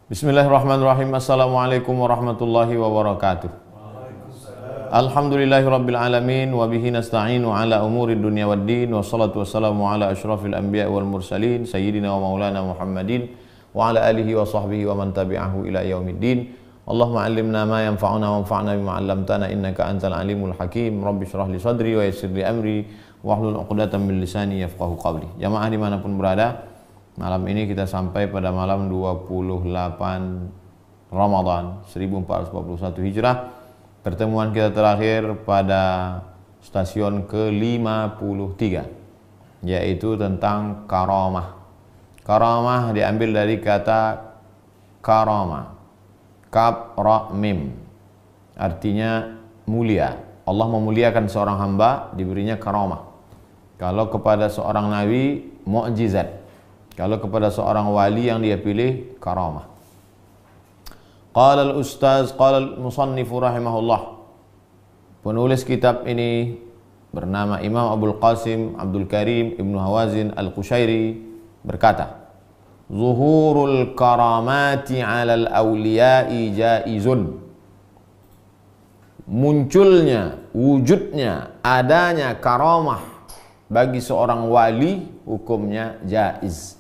Bismillahirrahmanirrahim. Assalamualaikum warahmatullahi wabarakatuh. Alhamdulillahirabbil alamin wa bihi nasta'inu ala umuri dunya waddin wassalatu wassalamu ala asyrafil anbiya wal mursalin sayyidina wa maulana Muhammadin wa ala alihi wa sahbihi wa man tabi'ahu ila yaumiddin. Allahumma 'allimna ma yanfa'una wanfa'na bima 'allamtana innaka antal alimul hakim. Rabbi shrah li sadri wa yassir li amri wahlul 'uqdatam min lisani yafqahu qawli. Jamaah dimanapun berada, malam ini kita sampai pada malam 28 Ramadan 1441 Hijrah. Pertemuan kita terakhir pada stasiun ke-53, yaitu tentang karamah. Karamah diambil dari kata karama, kaf ra mim, artinya mulia. Allah memuliakan seorang hamba, diberinya karamah. Kalau kepada seorang nabi, mukjizat. Kalau kepada seorang wali yang dia pilih, karamah. Qala al-ustaz, qala al-musannifu rahimahullah. Penulis kitab ini bernama Imam Abdul Qasim Abdul Karim Ibnu Hawazin Al-Qushairi berkata, zuhurul karamati 'alal awliya'i jaizun. Munculnya, wujudnya, adanya karamah bagi seorang wali, hukumnya jaiz.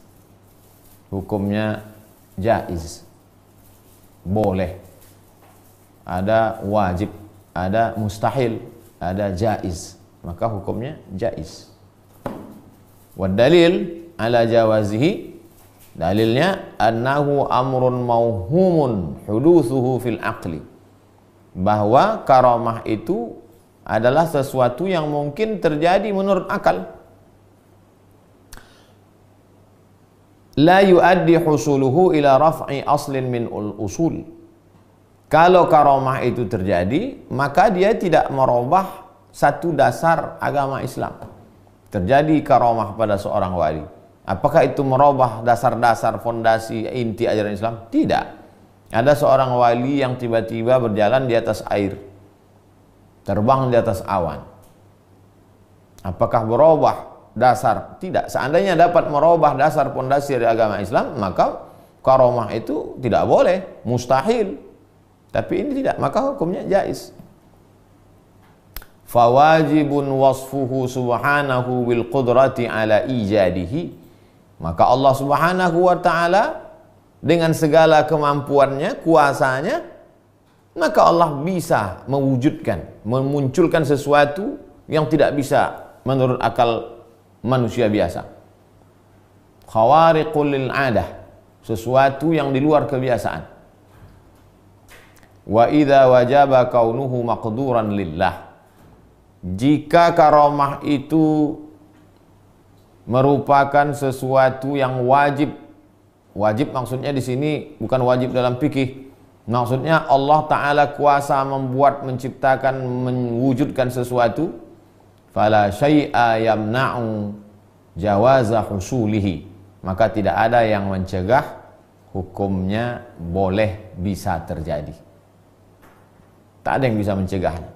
Hukumnya jaiz, boleh. Ada wajib, ada mustahil, ada jaiz, maka hukumnya jaiz. Wa dalil ala jawazihi, dalilnya annahu amrun mauhumun hudutsuhu fil aqli, bahwa karamah itu adalah sesuatu yang mungkin terjadi menurut akal. La yuaddi husuluhu ila raf'i aslin min usul. Kalau karamah itu terjadi, maka dia tidak merubah satu dasar agama Islam. Terjadi karamah pada seorang wali, apakah itu merubah dasar-dasar fondasi inti ajaran Islam? Tidak. Ada seorang wali yang tiba-tiba berjalan di atas air, terbang di atas awan. Apakah berubah dasar? Tidak. Seandainya dapat merubah dasar fondasi dari agama Islam, maka karamah itu tidak boleh, mustahil. Tapi ini tidak, maka hukumnya jaiz. Fawajibun wasfuhu subhanahu bil qudrati ala ijadihi. Maka Allah Subhanahu wa ta'ala dengan segala kemampuannya, kuasanya, maka Allah bisa mewujudkan, memunculkan sesuatu yang tidak bisa menurut akal manusia biasa. Khawariqul lil 'adah, sesuatu yang di luar kebiasaan. Wa idza wajaba kaunuhu maqduran lillah. Jika karamah itu merupakan sesuatu yang wajib. Wajib maksudnya di sini bukan wajib dalam fikih. Maksudnya Allah Ta'ala kuasa membuat, menciptakan, mewujudkan sesuatu. Fala syai'a yamna'u jawaza husulihi. Maka tidak ada yang mencegah hukumnya boleh, bisa terjadi. Tak ada yang bisa mencegahnya,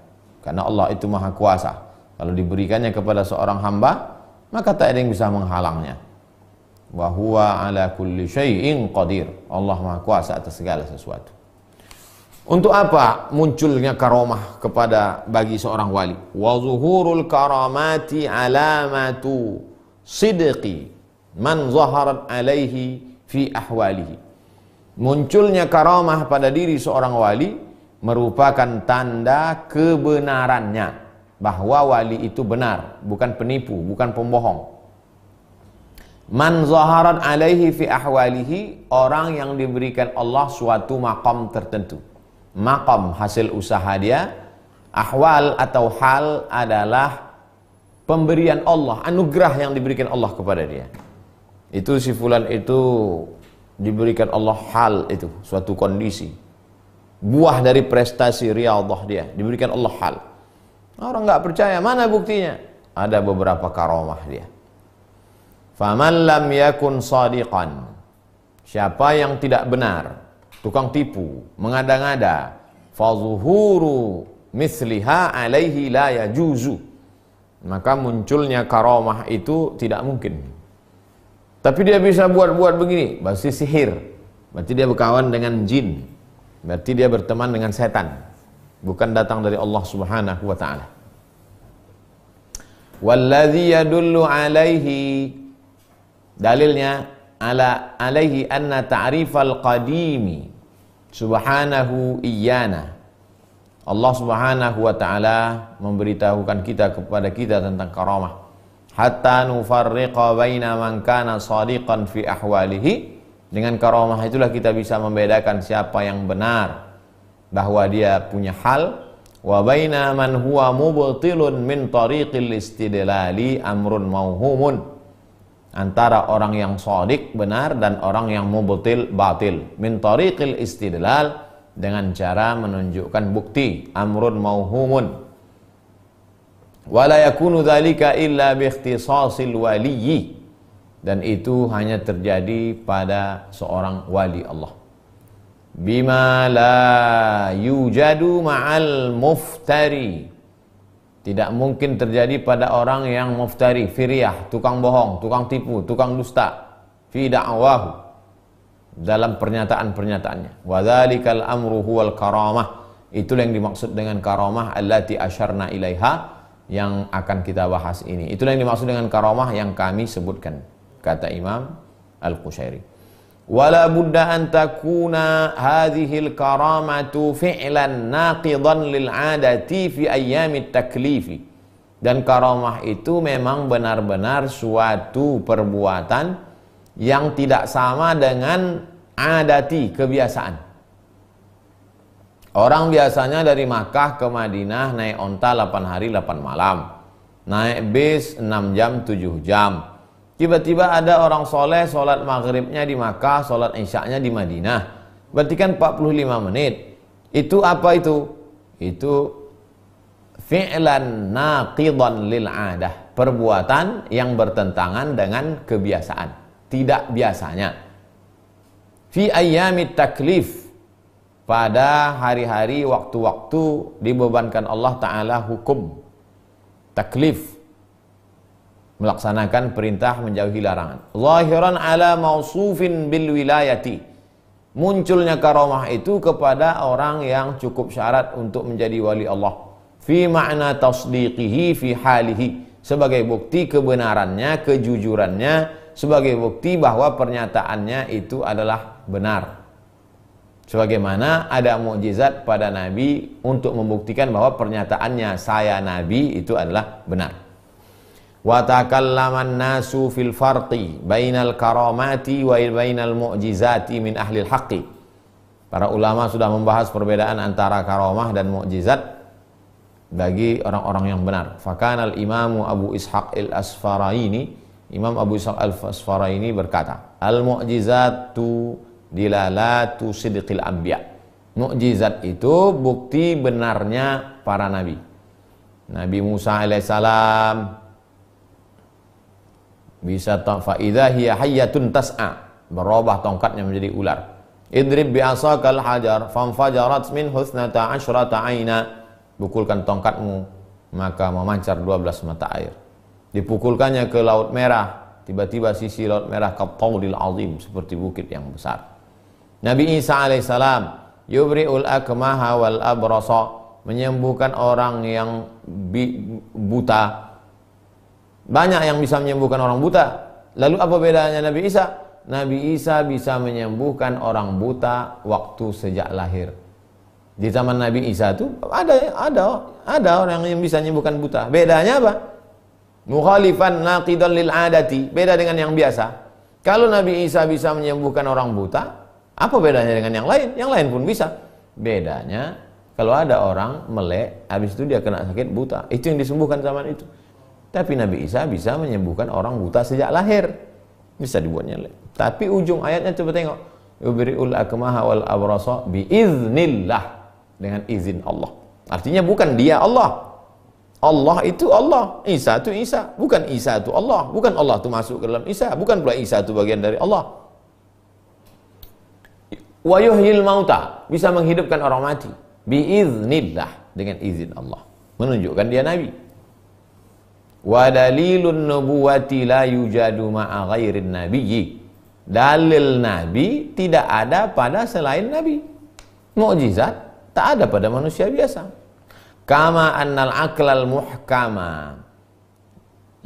karena Allah itu maha kuasa. Kalau diberikannya kepada seorang hamba, maka tak ada yang bisa menghalangnya. Wa huwa ala kulli syai'in qadir. Allah maha kuasa atas segala sesuatu. Untuk apa munculnya karamah kepada bagi seorang wali? Wa zuhurul karamati alamatu sidqi man zaharat alaihi fi ahwalihi. Munculnya karamah pada diri seorang wali merupakan tanda kebenarannya, bahwa wali itu benar, bukan penipu, bukan pembohong. Man zaharat alaihi fi ahwalihi, orang yang diberikan Allah suatu maqam tertentu. Maqam hasil usaha dia, ahwal atau hal adalah pemberian Allah, anugerah yang diberikan Allah kepada dia. Itu si fulan itu diberikan Allah hal itu, suatu kondisi, buah dari prestasi riyadhah dia, diberikan Allah hal. Orang nggak percaya, mana buktinya? Ada beberapa karamah dia. Faman lam yakun sadiqan, siapa yang tidak benar, tukang tipu, mengada-ngada, fazuhuru misliha alaihi la yajuzu, maka munculnya karamah itu tidak mungkin. Tapi dia bisa buat-buat begini, pasti sihir. Berarti dia berkawan dengan jin. Berarti dia berteman dengan setan. Bukan datang dari Allah Subhanahu wa taala. Walladzi yadullu alaihi, dalilnya alaihi anna ta'rifal qadimi subhanahu iyana. Allah Subhanahu wa taala memberitahukan kepada kita tentang karamah. Hatta nufarriqa baina man kana shadiqan fi ahwalihi. Dengan karamah itulah kita bisa membedakan siapa yang benar bahwa dia punya hal, wa baina man huwa mubtilun min tariqil istidlali amrun mauhumun, antara orang yang shadiq benar dan orang yang mubtil batil. Min tariqil istidlal, dengan cara menunjukkan bukti, amrun mauhumun. Wala yakunu dzalika illa bi ikhtisasil waliyyi, dan itu hanya terjadi pada seorang wali Allah. Bima la yujadu ma'al muftari, tidak mungkin terjadi pada orang yang muftari, firiyah, tukang bohong, tukang tipu, tukang dusta, fi da'wahu, dalam pernyataan-pernyataannya. Wa dzalikal amru huwal karamah, itulah yang dimaksud dengan karamah allati asyarna ilaiha, yang akan kita bahas ini. Itulah yang dimaksud dengan karamah yang kami sebutkan, kata Imam Al-Qushairi. Wala budda an takuna hadhil karamatu fi'lan naqidan lil 'adati fi ayyamit taklifi. Dan karamah itu memang benar-benar suatu perbuatan yang tidak sama dengan adati, kebiasaan. Orang biasanya dari Makkah ke Madinah naik onta 8 hari 8 malam, naik bis 6 jam 7 jam. Tiba-tiba ada orang soleh sholat maghribnya di Makkah, sholat isya'nya di Madinah. Berarti kan 45 menit. Itu apa itu? Itu fi'lan naqidan lil 'adah, perbuatan yang bertentangan dengan kebiasaan, tidak biasanya. Fi ayyamit taklif, pada hari-hari waktu-waktu dibebankan Allah Ta'ala hukum taklif, melaksanakan perintah menjauhi larangan. Zahiran ala mausufin bil wilayati, munculnya karamah itu kepada orang yang cukup syarat untuk menjadi wali Allah. Fi ma'na tasdiqihi fi halihi, sebagai bukti kebenarannya, kejujurannya, sebagai bukti bahwa pernyataannya itu adalah benar. Sebagaimana ada mukjizat pada Nabi untuk membuktikan bahwa pernyataannya saya Nabi itu adalah benar. Wa takallaman nasu fil farqi bainal karamati wa bainal mu'jizati min ahlil haqqi. Para ulama sudah membahas perbedaan antara karamah dan mukjizat bagi orang-orang yang benar. Fakanal imamu Abu Ishaq al-Asfaraini, Imam Abu Ishaq al-Asfaraini berkata, al-mu'jizatu dilalatu sidqil anbiya. Mukjizat itu bukti benarnya para nabi. Nabi Musa alaihissalam bisa fa'idha hiya hayyatun tas'a, berubah tongkatnya menjadi ular. Idrib bi'asakal hajar fanfajarat min husnata asyrata aina, pukulkan tongkatmu maka memancar 12 mata air. Dipukulkannya ke Laut Merah, tiba-tiba sisi Laut Merah kattaudil azim, seperti bukit yang besar. Nabi Isa alaihissalam yubri'ul akmaha wal abrasa, menyembuhkan orang yang buta. Banyak yang bisa menyembuhkan orang buta. Lalu apa bedanya Nabi Isa? Nabi Isa bisa menyembuhkan orang buta waktu sejak lahir. Di zaman Nabi Isa itu ada orang yang bisa menyembuhkan buta. Bedanya apa? Mukhalifan naqidan lil 'adati, beda dengan yang biasa. Kalau Nabi Isa bisa menyembuhkan orang buta, apa bedanya dengan yang lain? Yang lain pun bisa. Bedanya kalau ada orang melek, habis itu dia kena sakit buta, itu yang disembuhkan zaman itu. Tapi Nabi Isa bisa menyembuhkan orang buta sejak lahir, bisa dibuatnya lek. Tapi ujung ayatnya coba tengok, yubri'ul akmaha wal abrasa biiznillah, dengan izin Allah. Artinya bukan dia Allah. Allah itu Allah, Isa itu Isa, bukan Isa itu Allah, bukan Allah itu masuk ke dalam Isa, bukan pula Isa itu bagian dari Allah. Wa yuhyil mauta, bisa menghidupkan orang mati biiznillah, dengan izin Allah, menunjukkan dia nabi. Wa dalilun nubuwati la yujadu ma'a ghairin nabiyyi, dalil Nabi tidak ada pada selain Nabi. Mukjizat tak ada pada manusia biasa. Kama annal aqlal muhkama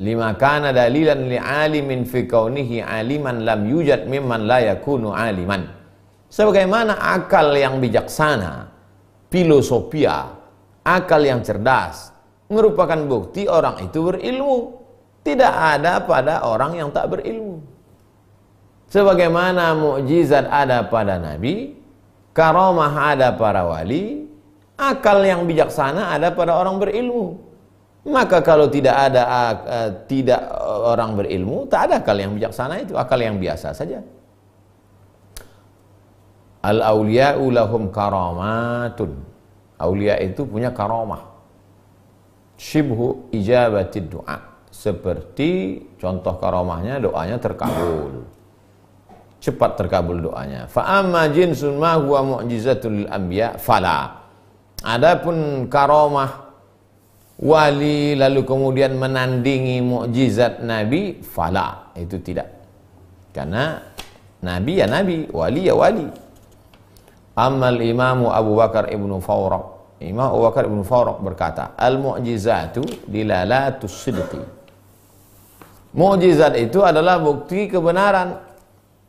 lima kana dalilan li alimin fi kaunihi aliman lam yujad mimman la yakunu aliman. Sebagaimana akal yang bijaksana, filosofia, akal yang cerdas merupakan bukti orang itu berilmu. Tidak ada pada orang yang tak berilmu. Sebagaimana mukjizat ada pada Nabi, karamah ada para wali, akal yang bijaksana ada pada orang berilmu. Maka kalau tidak ada orang berilmu, tak ada akal yang bijaksana, itu akal yang biasa saja. Al-awliya'u lahum karamatun. Aulia itu punya karamah. Shibhu ijabatid du'a. Seperti contoh karamahnya, doanya terkabul. Cepat terkabul doanya. Fa amma jinsun ma huwa mu'jizatul anbiya fala. Adapun karamah wali lalu kemudian menandingi mukjizat Nabi, fala, itu tidak. Karena Nabi ya Nabi, wali ya wali. Ammal imamu Abu Bakar ibnu Fawraq, Imam Abu Bakar ibnu Fawraq berkata, al-mu'jizatu dilalatus sidqi. Mukjizat itu adalah bukti kebenaran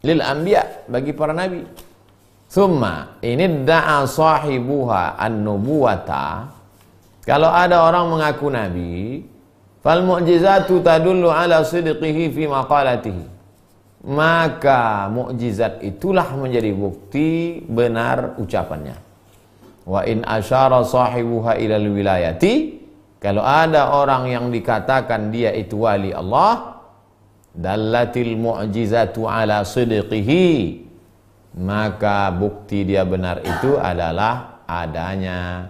lil anbiya, bagi para nabi. Thumma ini da'a sahibuha an-nubuwata. Kalau ada orang mengaku nabi, fal mu'jizatu tadullu ala sidqihi fi maqalatihi. Maka mukjizat itulah menjadi bukti benar ucapannya. Wa in asyara sahibuha ilal wilayati. Kalau ada orang yang dikatakan dia itu wali Allah, dallatil mu'jizatu ala sidqihi, maka bukti dia benar itu adalah adanya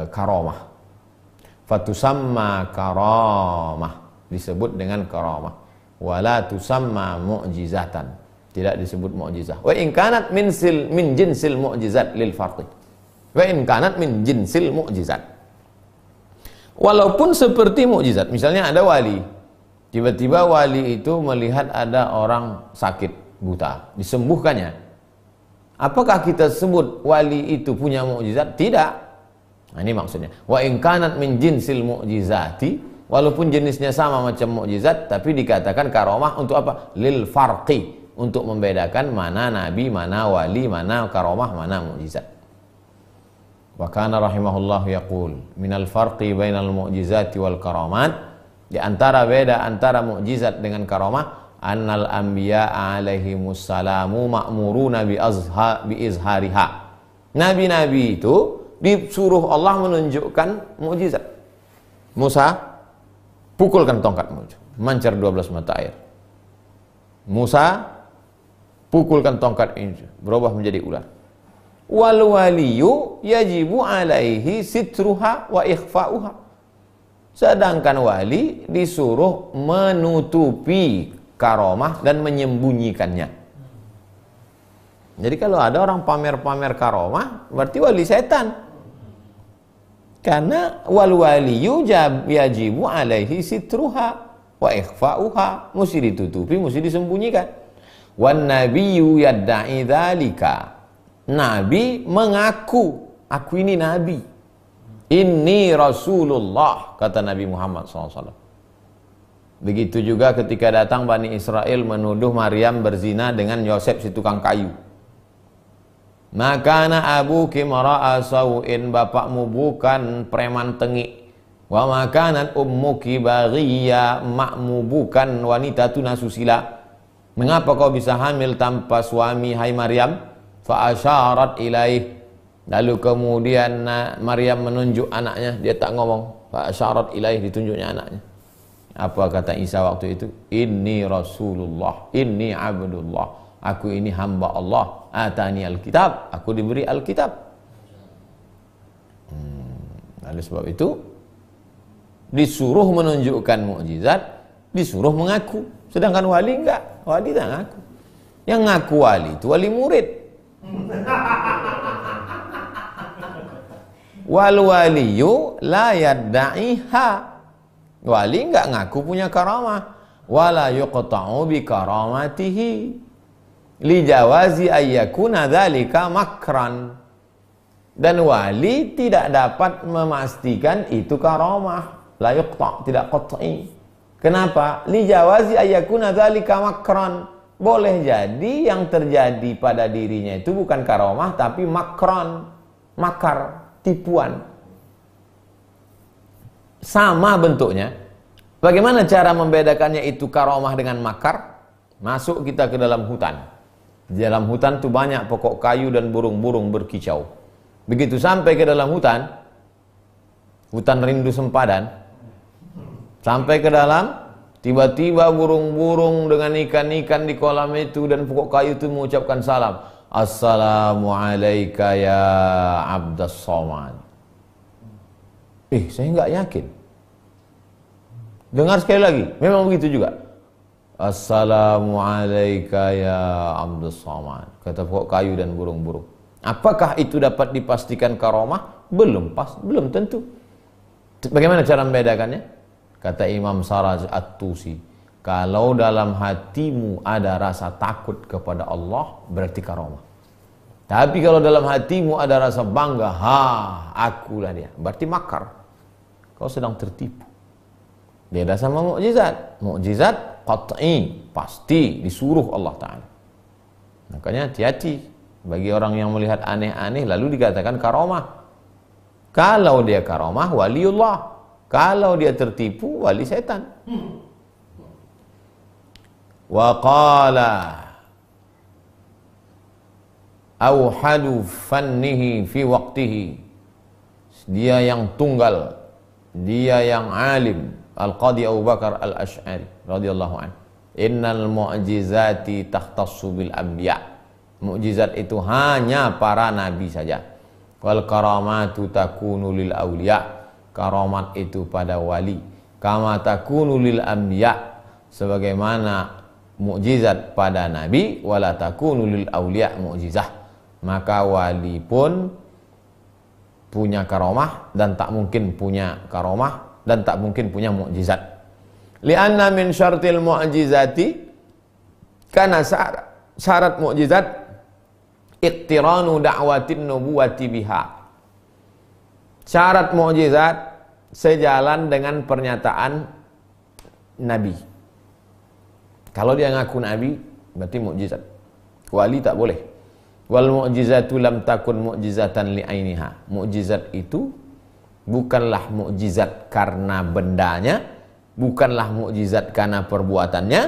karamah. Fatusamma karamah, disebut dengan karamah. Wala tusamma mu'jizatan, tidak disebut mu'jizah. Wa in kanat min jinsil mu'jizat lil farqi. Wa in kanat min jinsil mu'jizat. Walaupun seperti mukjizat, misalnya ada wali, tiba-tiba wali itu melihat ada orang sakit buta, disembuhkannya. Apakah kita sebut wali itu punya mukjizat? Tidak. Nah, ini maksudnya. Wa in kanat min jinsil mu'jizati, walaupun jenisnya sama macam mukjizat, tapi dikatakan karamah untuk apa? Lil farqi, untuk membedakan mana nabi, mana wali, mana karamah, mana mukjizat. Wa kana rahimahullah yaqul minal farqi bainal mu'jizati wal karamat, di antara beda antara mukjizat dengan karamah, annal anbiya alaihimus salamu ma'muruna bi izhariha. Nabi-nabi itu disuruh Allah menunjukkan mukjizat. Musa pukulkan tongkatmu, mancar 12 mata air. Musa pukulkan tongkat ini, berubah menjadi ular. Wal waliyu yajibu alaihi sitruha wa ikhfa'uha. Sedangkan wali disuruh menutupi karamah dan menyembunyikannya. Jadi kalau ada orang pamer-pamer karamah, berarti wali setan. Karena wal waliyu yajibu alaihi sitruha wa ikhfa'uha, mesti ditutupi, mesti disembunyikan. Wan nabiyyu yadda'i dzalika. Nabi mengaku, aku ini nabi. Inni Rasulullah, kata Nabi Muhammad SAW. Begitu juga ketika datang Bani Israel menuduh Maryam berzina dengan Yosef si tukang kayu. Makana abuki mara'a sawin, bapakmu bukan preman tengik. Wa makanat ummuki baghiya, makmu bukan wanita tunasusila. Mengapa kau bisa hamil tanpa suami, hai Maryam? Fa asyarat ilaih, lalu kemudian Maryam menunjuk anaknya, dia tak ngomong. Fa asyarat ilaih, ditunjuknya anaknya. Apa kata Isa waktu itu? Inni Rasulullah, inni Abdullah, aku ini hamba Allah. Atani alkitab, aku diberi alkitab. Lalu sebab itu disuruh menunjukkan mukjizat, disuruh mengaku. Sedangkan wali enggak, wali tak ngaku. Yang ngaku wali itu wali murid. Wal waliyu la yadda'iha. Wali enggak ngaku punya karamah. wala yuqta'u bi karamatihi li jawazi ayyakuna dzalika makran. Dan wali tidak dapat memastikan itu karamah, la yuqta', tidak qat'i. Kenapa? Li jawazi ayyakuna dzalika makran. Boleh jadi yang terjadi pada dirinya itu bukan karamah tapi makron, makar, tipuan. Sama bentuknya. Bagaimana cara membedakannya itu karamah dengan makar? Masuk kita ke dalam hutan. Di dalam hutan itu banyak pokok kayu dan burung-burung berkicau. Begitu sampai ke dalam hutan rindu sempadan, sampai ke dalam, tiba-tiba burung-burung dengan ikan-ikan di kolam itu dan pokok kayu itu mengucapkan salam. Assalamualaikum ya Abdas Somad. Saya nggak yakin. Dengar sekali lagi, memang begitu juga. Assalamualaikum ya Abdas Somad, kata pokok kayu dan burung-burung. Apakah itu dapat dipastikan karamah? Belum tentu. Bagaimana cara membedakannya? Kata Imam Saraj At-Tusi, kalau dalam hatimu ada rasa takut kepada Allah, berarti karamah. Tapi kalau dalam hatimu ada rasa bangga, akulah dia, berarti makar. Kau sedang tertipu. Beda sama mukjizat. Mukjizat qat'i, pasti disuruh Allah Ta'ala. Makanya hati-hati bagi orang yang melihat aneh-aneh lalu dikatakan karamah. Kalau dia karamah, waliullah. Kalau dia tertipu, wali setan. Wa qala auhadu fannihi fi waqtihi. Dia yang tunggal, dia yang alim. Al-Qadi Abu Bakar Al-Asy'ari radhiyallahu anhu. Innal mu'jizati takhtassu bil anbiya'. Mukjizat itu hanya para nabi saja. Wal karamatu takunu lil awliya. Karamat itu pada wali. Kama takunu lil anbiya, sebagaimana mukjizat pada nabi, wala takunu lil awliya mukjizah. Maka wali pun punya karamah dan tak mungkin punya karamah dan tak mungkin punya mukjizat. Lianna min syartil mu'jizati, karena syarat mukjizat iqtiranu da'watin nubuwati biha. Syarat mukjizat sejalan dengan pernyataan nabi. Kalau dia ngaku nabi, berarti mukjizat. Wali tak boleh. Wal mu'jizatu lam takun mu'jizatan li'ainiha. Mukjizat itu bukanlah mukjizat karena bendanya, bukanlah mukjizat karena perbuatannya.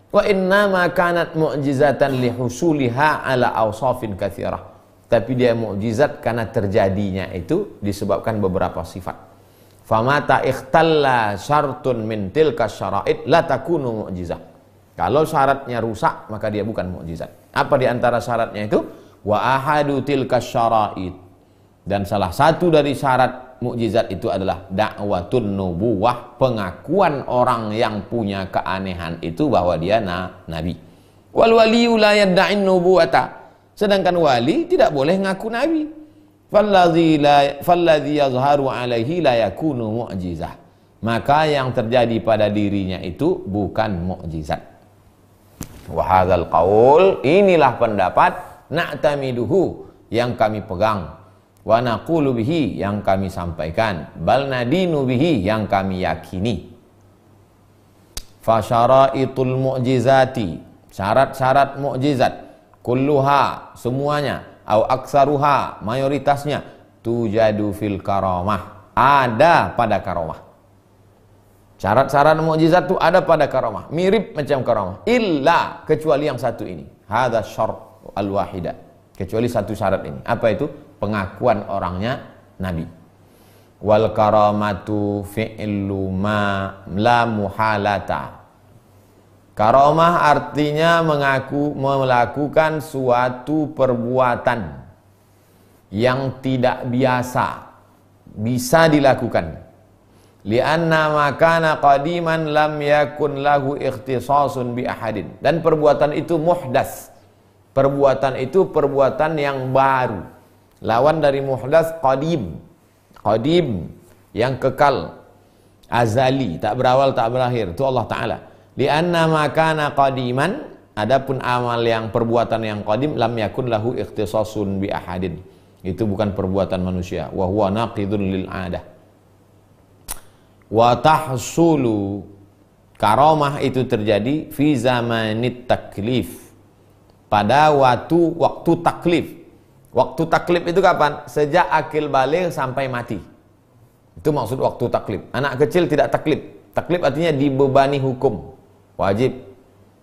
Wa innama kanat mu'jizatan lihusuliha ala awsafin katsirah. Tapi dia mukjizat karena terjadinya itu disebabkan beberapa sifat. Famata ikhtalla syartun min tilka syara'id la takunu mu'jizah. Kalau syaratnya rusak, maka dia bukan mukjizat. Apa di antara syaratnya itu? Wa ahadu tilka syara'id. Dan salah satu dari syarat mukjizat itu adalah da'watun nubuwah, pengakuan orang yang punya keanehan itu bahwa dia nabi. Wal waliyu la yadda'in nubuwata. Sedangkan wali tidak boleh ngaku nabi. Falladhi yazharu alaihi la yakunu mu'jizah. Maka yang terjadi pada dirinya itu bukan mukjizat. Wa hadzal qaul, inilah pendapat na'tamiduhu yang kami pegang. Wa naqulu bihi, yang kami sampaikan. Bal nadinu bihi, yang kami yakini. Fa syaraitul mu'jizati, syarat-syarat mukjizat, kulluha, semuanya, au aksaruha, mayoritasnya, tujadu fil karamah, ada pada karamah. Syarat-syarat mukjizat itu ada pada karamah, mirip macam karamah, illa, kecuali yang satu ini. Hadza syart al-wahidah, kecuali satu syarat ini. Apa itu? Pengakuan orangnya nabi. Wal karamatu fi'lu ma la muhalata. Karamah artinya melakukan suatu perbuatan yang tidak biasa, bisa dilakukan. Lianna makana qadiman lam yakun lahu ikhtisasun bi ahadin. Dan perbuatan itu muhdas. Perbuatan itu perbuatan yang baru. Lawan dari muhdas qadim. Qadim yang kekal, azali, tak berawal tak berakhir, itu Allah Ta'ala. Lianna ma kana qadiman, adapun amal yang perbuatan yang qadim lam yakun lahu ikhtisasun bi ahadin. Itu bukan perbuatan manusia. Wa huwa naqidun lil 'adah. Wa tahsulu, karamah itu terjadi fi zamanit taklif, pada waktu taklif. Waktu taklif itu kapan? Sejak akil baligh sampai mati. Itu maksud waktu taklif. Anak kecil tidak taklif. Taklif artinya dibebani hukum. Wajib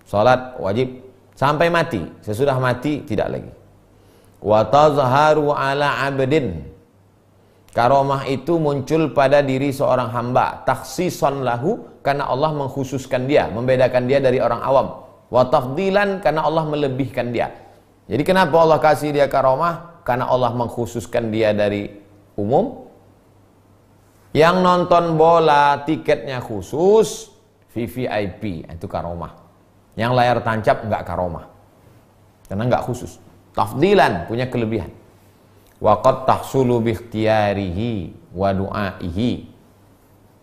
salat, wajib sampai mati. Sesudah mati tidak lagi. Wa tazharu ala 'abdin, karamah itu muncul pada diri seorang hamba, takhsisan lahu, karena Allah mengkhususkan dia, membedakan dia dari orang awam. Wa tafdilan, karena Allah melebihkan dia. Jadi kenapa Allah kasih dia karamah? Karena Allah mengkhususkan dia dari umum. Yang nonton bola tiketnya khusus, VVIP, itu karamah. Yang layar tancap enggak karamah, karena enggak khusus. Tafdilan, punya kelebihan. Wa qad tahsulu bi ikhtiyarihi wa du'aihi,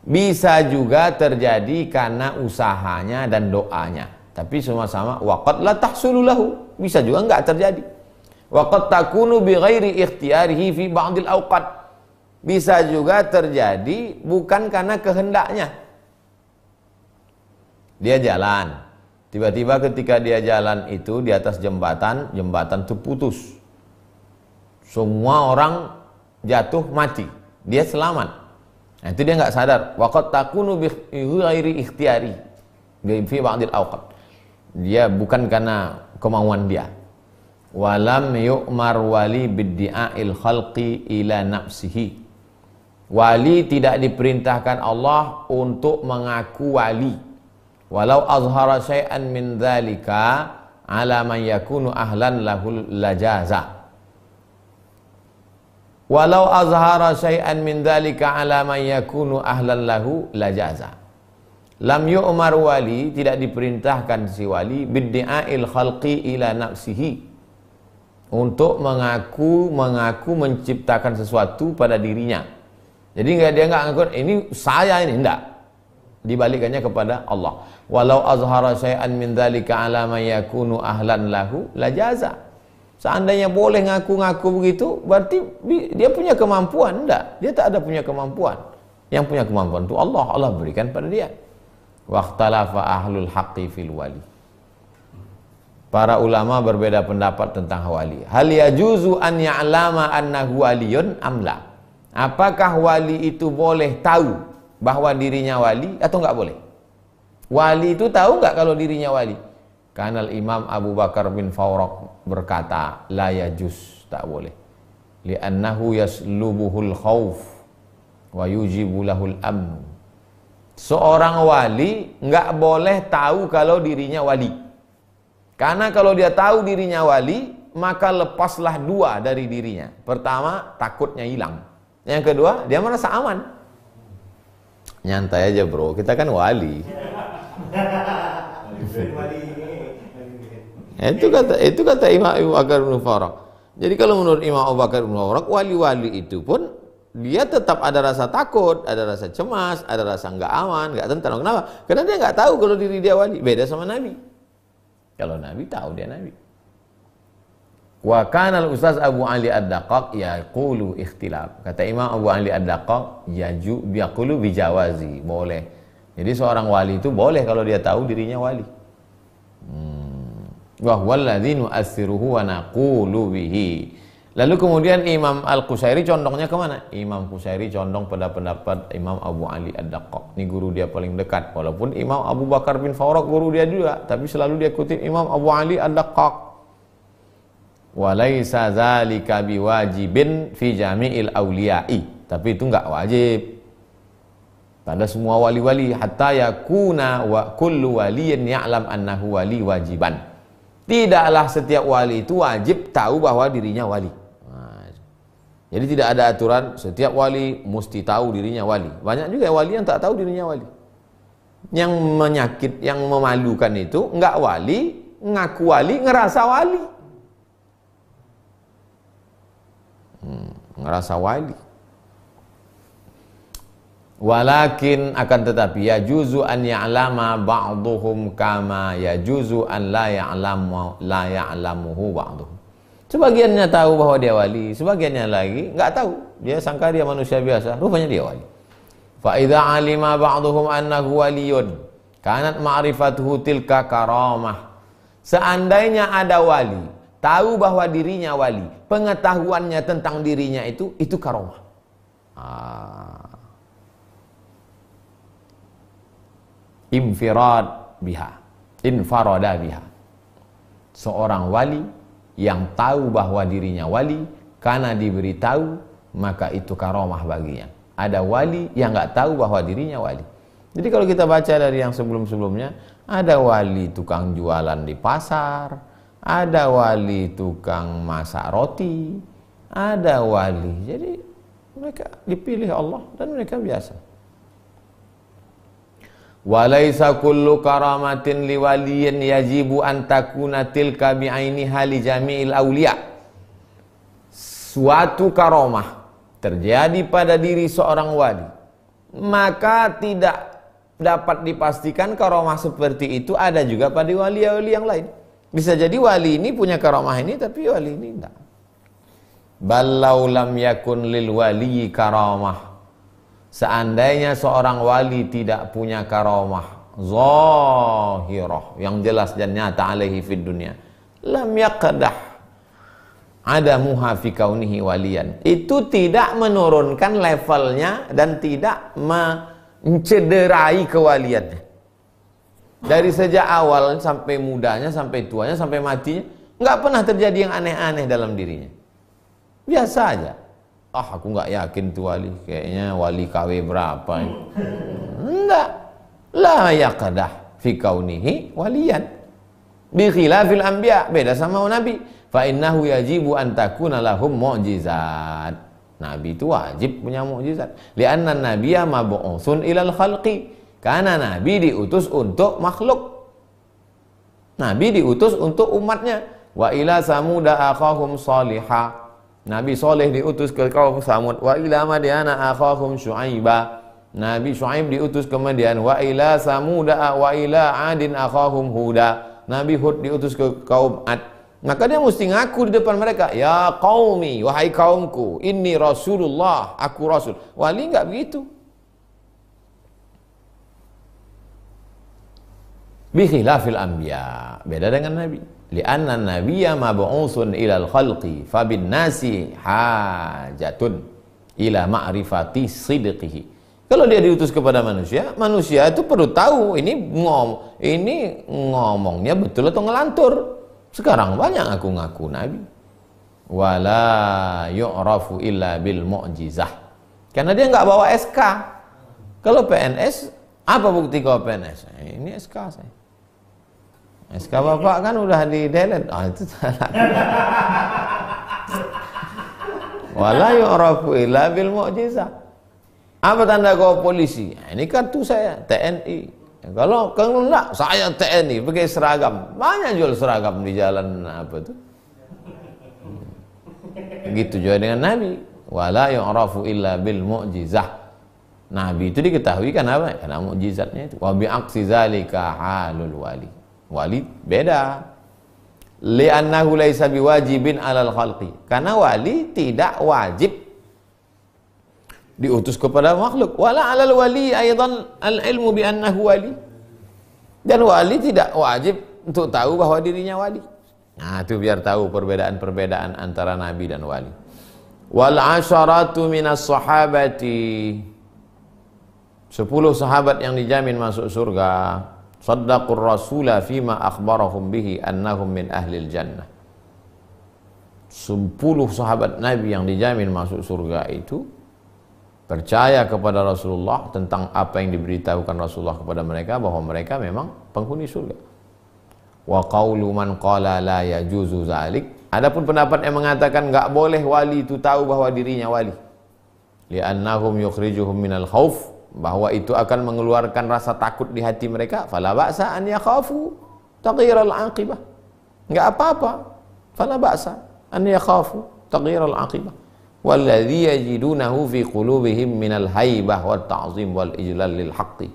bisa juga terjadi karena usahanya dan doanya. Tapi sama-sama wa qad la tahsulu lahu, bisa juga enggak terjadi. Wa qad takunu bi ghairi ikhtiyarihi fi ba'dil awqat, bisa juga terjadi bukan karena kehendaknya. Dia jalan, tiba-tiba ketika dia jalan itu di atas jembatan, jembatan itu putus. Semua orang jatuh mati, dia selamat. Nah, itu dia nggak sadar. Waqad takunu bi ghairi ikhtiyari fi ba'dil awqat. Dia bukan karena kemauan dia. Walam yu'mar wali biddi'ail khalqi ila nafsihi. Wali tidak diperintahkan Allah untuk mengaku wali. Walau azhara syai'an min dzalika ala man yakunu ahlan lahul lajaza. Walau azhara syai'an min dzalika ala man yakunu ahlan lahu lajaza. Lam yu'mar wali, tidak diperintahkan si wali biddi'ail khalqi ila nafsihi, untuk mengaku menciptakan sesuatu pada dirinya. Jadi dia nggak ngaku ini saya, ini enggak. Dibalikannya kepada Allah. Walau azhara syai'an min dzalika ala man yakunu ahlan lahu lajaza. Seandainya boleh ngaku-ngaku begitu, berarti dia punya kemampuan. Enggak, dia tak ada punya kemampuan. Yang punya kemampuan itu Allah, Allah berikan pada dia. Waqtalafa ahlul haqqi fil wali. Para ulama berbeda pendapat tentang wali. Hal yajuzu an ya'lama annahu waliyun amla. Apakah wali itu boleh tahu bahwa dirinya wali atau enggak boleh? Wali itu tahu enggak kalau dirinya wali? Karena Imam Abu Bakar bin Fawraq berkata, la yajuz, tak boleh. Li'annahu yaslubuhul khauf wa yujibu lahul amn. Seorang wali enggak boleh tahu kalau dirinya wali. Karena kalau dia tahu dirinya wali, maka lepaslah dua dari dirinya. Pertama, takutnya hilang. Yang kedua, dia merasa aman. Nyantai aja bro, kita kan wali. Itu kata Imam Abu Bakar bin Fawraq. Jadi kalau menurut Imam Abu Bakar bin Fawraq, wali-wali itu pun dia tetap ada rasa takut, ada rasa cemas, ada rasa nggak aman, nggak tentram. Kenapa? Karena dia nggak tahu kalau diri dia wali. Beda sama Nabi. Kalau Nabi tahu dia Nabi. Wa kana al-Ustaz Abu Ali Ad-Daqqaq yaqulu ikhtilaf. Kata Imam Abu Ali Ad-Daqqaq yaqulu bijawazi, boleh. Jadi seorang wali itu boleh kalau dia tahu dirinya wali. Wa huwal ladzi nu'assiruhu wa naqulu bihi. Lalu kemudian Imam Al-Qusairi condongnya kemana? Imam Qusairi condong pada pendapat Imam Abu Ali Ad-Daqqaq. Ini guru dia paling dekat. Walaupun Imam Abu Bakar bin Fawraq guru dia juga, tapi selalu dia kutip Imam Abu Ali Ad-Daqqaq. Walaysa dzalika biwajibin fi jami'il awliya'i. Tapi itu enggak wajib pada semua wali-wali. Hatta yakuna wa kullu waliyin ya'lam annahu wali wajiban. Tidaklah setiap wali itu wajib tahu bahwa dirinya wali. Jadi tidak ada aturan setiap wali mesti tahu dirinya wali. Banyak juga wali yang tak tahu dirinya wali. Yang menyakit, yang memalukan itu enggak wali, ngaku wali, ngerasa wali. Ngerasa wali. Walakin akan tetapi yajuzu an ya'lama ba'duhum kama yajuzu an la ya'lamuhu ba'duhum. Sebagiannya tahu bahwa dia wali, sebagiannya lagi nggak tahu. Dia sangka dia manusia biasa, rupanya dia wali. Fa idza alima ba'duhum annahu waliyun kanat ma'rifatuhu tilka karamah. Seandainya ada wali, tahu bahwa dirinya wali, pengetahuannya tentang dirinya itu karamah. Infirad biha, infarada biha. Seorang wali yang tahu bahwa dirinya wali karena diberitahu, maka itu karamah baginya. Ada wali yang nggak tahu bahwa dirinya wali. Jadi kalau kita baca dari yang sebelum-sebelumnya, ada wali tukang jualan di pasar, ada wali tukang masak roti, ada wali. Jadi mereka dipilih Allah dan mereka biasa. Walaisa kullu karamatin liwaliyin yajibu an takuna tilka bi'ainiha li jami'il awliya. Suatu karamah terjadi pada diri seorang wali, maka tidak dapat dipastikan karamah seperti itu ada juga pada wali-wali yang lain. Bisa jadi wali ini punya karamah ini tapi wali ini tidak. Ballau lam yakun lil wali karamah. Seandainya seorang wali tidak punya karamah zahirah yang jelas dan nyata alaihi fid dunia, lam yaqdah adamuha fi kaunihi waliyan. Itu tidak menurunkan levelnya dan tidak mencederai kewaliannya. Dari sejak awal sampai mudanya, sampai tuanya, sampai matinya, nggak pernah terjadi yang aneh-aneh dalam dirinya. Biasa aja. Aku nggak yakin tuh wali, kayaknya wali KW berapa ini. Enggak. La yaqdah fi kaunihi waliyan. Bi khilafil anbiya, beda sama nabi. Fa innahu yajibu an takuna lahum mu'jizat. Nabi itu wajib punya mukjizat. Li'anna nabiyya mab'utsun ilal khalqi. Karena nabi diutus untuk makhluk. Nabi diutus untuk umatnya. Wa ila samuda akhahum salihah. Nabi Soleh diutus ke kaum Samud. Wa ila Madyana akhahum Syu'aiba. Nabi Syu'aib diutus ke Madian. Wa ila Samuda wa ila Adin akhahum Huda. Nabi Hud diutus ke kaum Ad. Maka dia mesti ngaku di depan mereka, ya qaumi, wahai kaumku, inni Rasulullah, aku Rasul. Wali enggak begitu. Bi khilafil anbiya, beda dengan Nabi. Li'anna nabiyya mab'utsun ilal khalqi fabin nasi hajatun ila ma'rifati sidqihi. Kalau dia diutus kepada manusia, manusia itu perlu tahu ini ngomongnya betul atau ngelantur. Sekarang banyak ngaku-ngaku nabi. Wala yu'rafu illa bil mu'jizah. Karena dia nggak bawa SK. Kalau PNS, apa bukti kau PNS? Ini SK saya. SK bapak kan udah di delete. Itu salah. Wala yu'rafu illa bil mu'jizah. Apa tanda kau polisi? Ini kartu saya TNI. Kalau enggak, saya TNI pakai seragam. Banyak jual seragam di jalan apa tuh. Begitu juga dengan Nabi. Wala yu'rafu illa bil mu'jizah. Nabi itu diketahui kan apa? Karena mukjizatnya itu. Wa bi aksi zalika halul wali. Wali beda. Li'annahu laisa biwajibin 'alal khalqi. Karena wali tidak wajib diutus kepada makhluk. Wala 'alal wali aidan al-ilmu bi annahu wali. Dan wali tidak wajib untuk tahu bahwa dirinya wali. Nah, itu biar tahu perbedaan-perbedaan antara nabi dan wali. Wal 'asharatu minas sahabati. 10 sahabat yang dijamin masuk surga. Saddaqur rasula fima akhbarahum bihi annahum min ahlil jannah. 10 sahabat Nabi yang dijamin masuk surga itu percaya kepada Rasulullah tentang apa yang diberitahukan Rasulullah kepada mereka bahwa mereka memang penghuni surga. Wa qaulu man qala la yajuzu zalik. Adapun pendapat yang mengatakan enggak boleh wali itu tahu bahwa dirinya wali. Li'annahum yukhrijuhum minal khauf, bahwa itu akan mengeluarkan rasa takut di hati mereka. Fala ba'sa an yakhafu taghyiral aqibah. Enggak apa-apa. Fala ba'sa an yakhafu taghyiral aqibah. Walladzi yajidunahu fi qulubihim minal haibah wat ta'zim wal ijlal lil haqqi.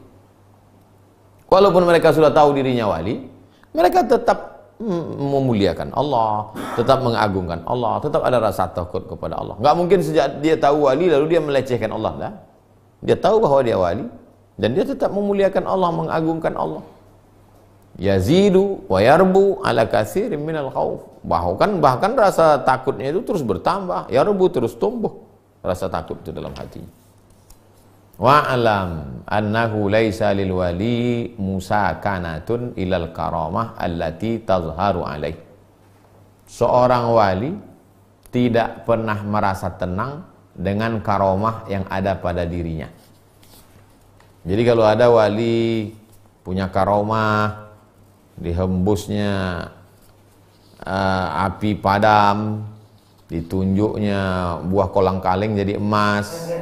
Walaupun mereka sudah tahu dirinya wali, mereka tetap memuliakan Allah, tetap mengagungkan Allah, tetap ada rasa takut kepada Allah. Nggak mungkin sejak dia tahu wali lalu dia melecehkan Allah. Dah. Dia tahu bahwa dia wali dan dia tetap memuliakan Allah, mengagungkan Allah. Yazidu wa yarbu ala katsirin minal khauf. Bahkan rasa takutnya itu terus bertambah, yarbu terus tumbuh rasa takut itu dalam hatinya. Wa'alam annahu laisa lil wali musakanatun ilal karamah allati tazharu alaih. Seorang wali tidak pernah merasa tenang dengan karomah yang ada pada dirinya. Jadi kalau ada wali punya karomah, dihembusnya api padam, ditunjuknya buah kolang-kaling jadi emas,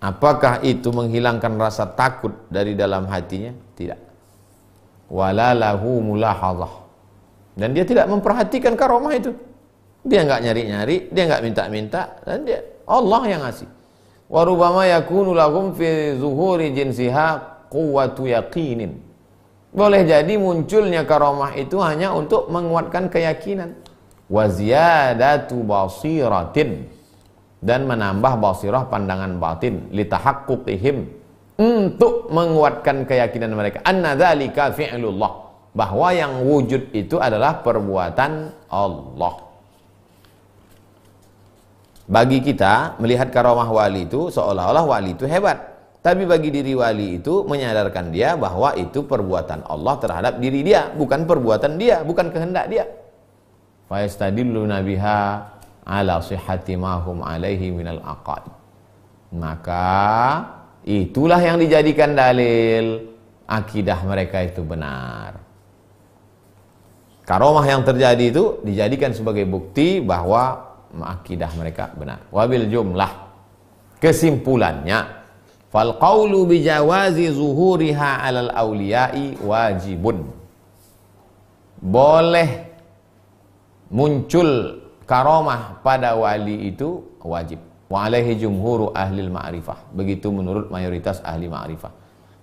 apakah itu menghilangkan rasa takut dari dalam hatinya? Tidak. Walalahu mulahadzah. Dan dia tidak memperhatikan karomah itu. Dia nggak nyari-nyari, dia nggak minta-minta, dan dia Allah yang ngasih. Wa rubbama yakunu lahum fi zuhuri jinsiha quwwatu yaqinin. Boleh jadi munculnya karomah itu hanya untuk menguatkan keyakinan. Wa ziyadatu basiratin. Dan menambah basirah pandangan batin litahaqquqihim, untuk menguatkan keyakinan mereka anna dzalika fi'lullah, bahwa yang wujud itu adalah perbuatan Allah. Bagi kita melihat karomah wali itu seolah-olah wali itu hebat, tapi bagi diri wali itu menyadarkan dia bahwa itu perbuatan Allah terhadap diri dia, bukan perbuatan dia, bukan kehendak dia. Fa yastadilluna biha ala sihhati ma hum alaihi minal aqaid. Maka itulah yang dijadikan dalil akidah mereka itu benar. Karomah yang terjadi itu dijadikan sebagai bukti bahwa akidah mereka benar. Wabil jumlah, kesimpulannya, fal qawlu bijawazi zuhuriha alal awliyai wajibun. Boleh muncul karomah pada wali itu wajib. Wa alaihi jumhuru ahli ma'rifah. Begitu menurut mayoritas ahli ma'rifah.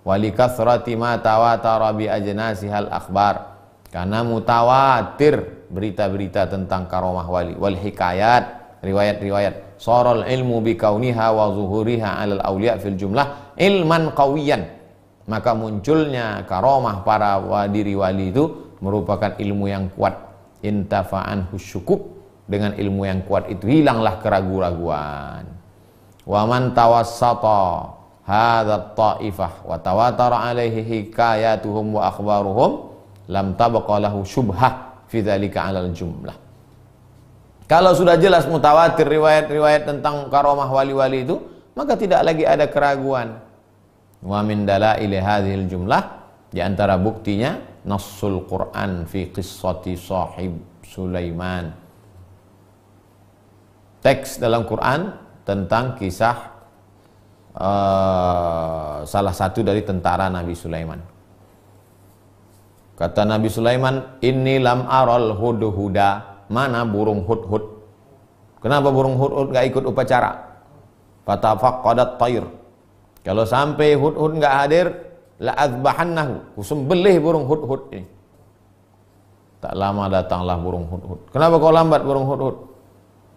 Wali kathrati ma tawatara bi ajnasihal akhbar. Karena mutawatir berita-berita tentang karomah wali. Wal hikayat, riwayat-riwayat. Saral ilmu bi kauniha wa zuhuriha alal awliya fil jumlah ilman qawiyan. Maka munculnya karomah para diri wali itu merupakan ilmu yang kuat. Intafa'an husyukub. Dengan ilmu yang kuat itu hilanglah keraguan-raguan. Wa man tawassata hadza ta'ifah wa tawatara alaihi hikayatuhum wa akhbaruhum lam tabqa lahu syubhah fi dzalika 'alal jumlah. Kalau sudah jelas mutawatir riwayat-riwayat tentang karomah wali-wali itu, maka tidak lagi ada keraguan. Wa min dalail hadhil jumlah, di antara buktinya nassul Quran fi qissati sahib Sulaiman. Teks dalam Quran tentang kisah salah satu dari tentara Nabi Sulaiman. Kata Nabi Sulaiman, inni lam aral hudhuda. Mana burung hudhud? Kenapa burung hudhud gak ikut upacara? Fatafaqqadat tayr. Kalau sampai hudhud gak hadir, la azbahannahu, kusembelih burung hudhud ini. Tak lama datanglah burung hudhud. Kenapa kau lambat burung hudhud?